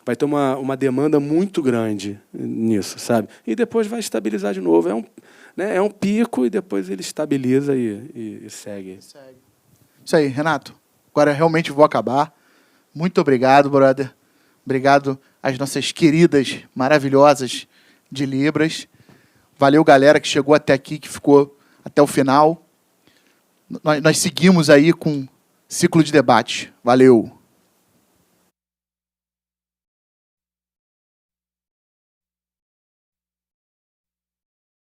S2: vai ter uma demanda muito grande nisso, sabe? E depois vai estabilizar de novo. É um pico e depois ele estabiliza e segue.
S1: Isso aí, Renato. Agora realmente vou acabar. Muito obrigado, brother. Obrigado às nossas queridas, maravilhosas de Libras. Valeu, galera, que chegou até aqui, que ficou até o final. Nós seguimos aí com ciclo de debate. Valeu.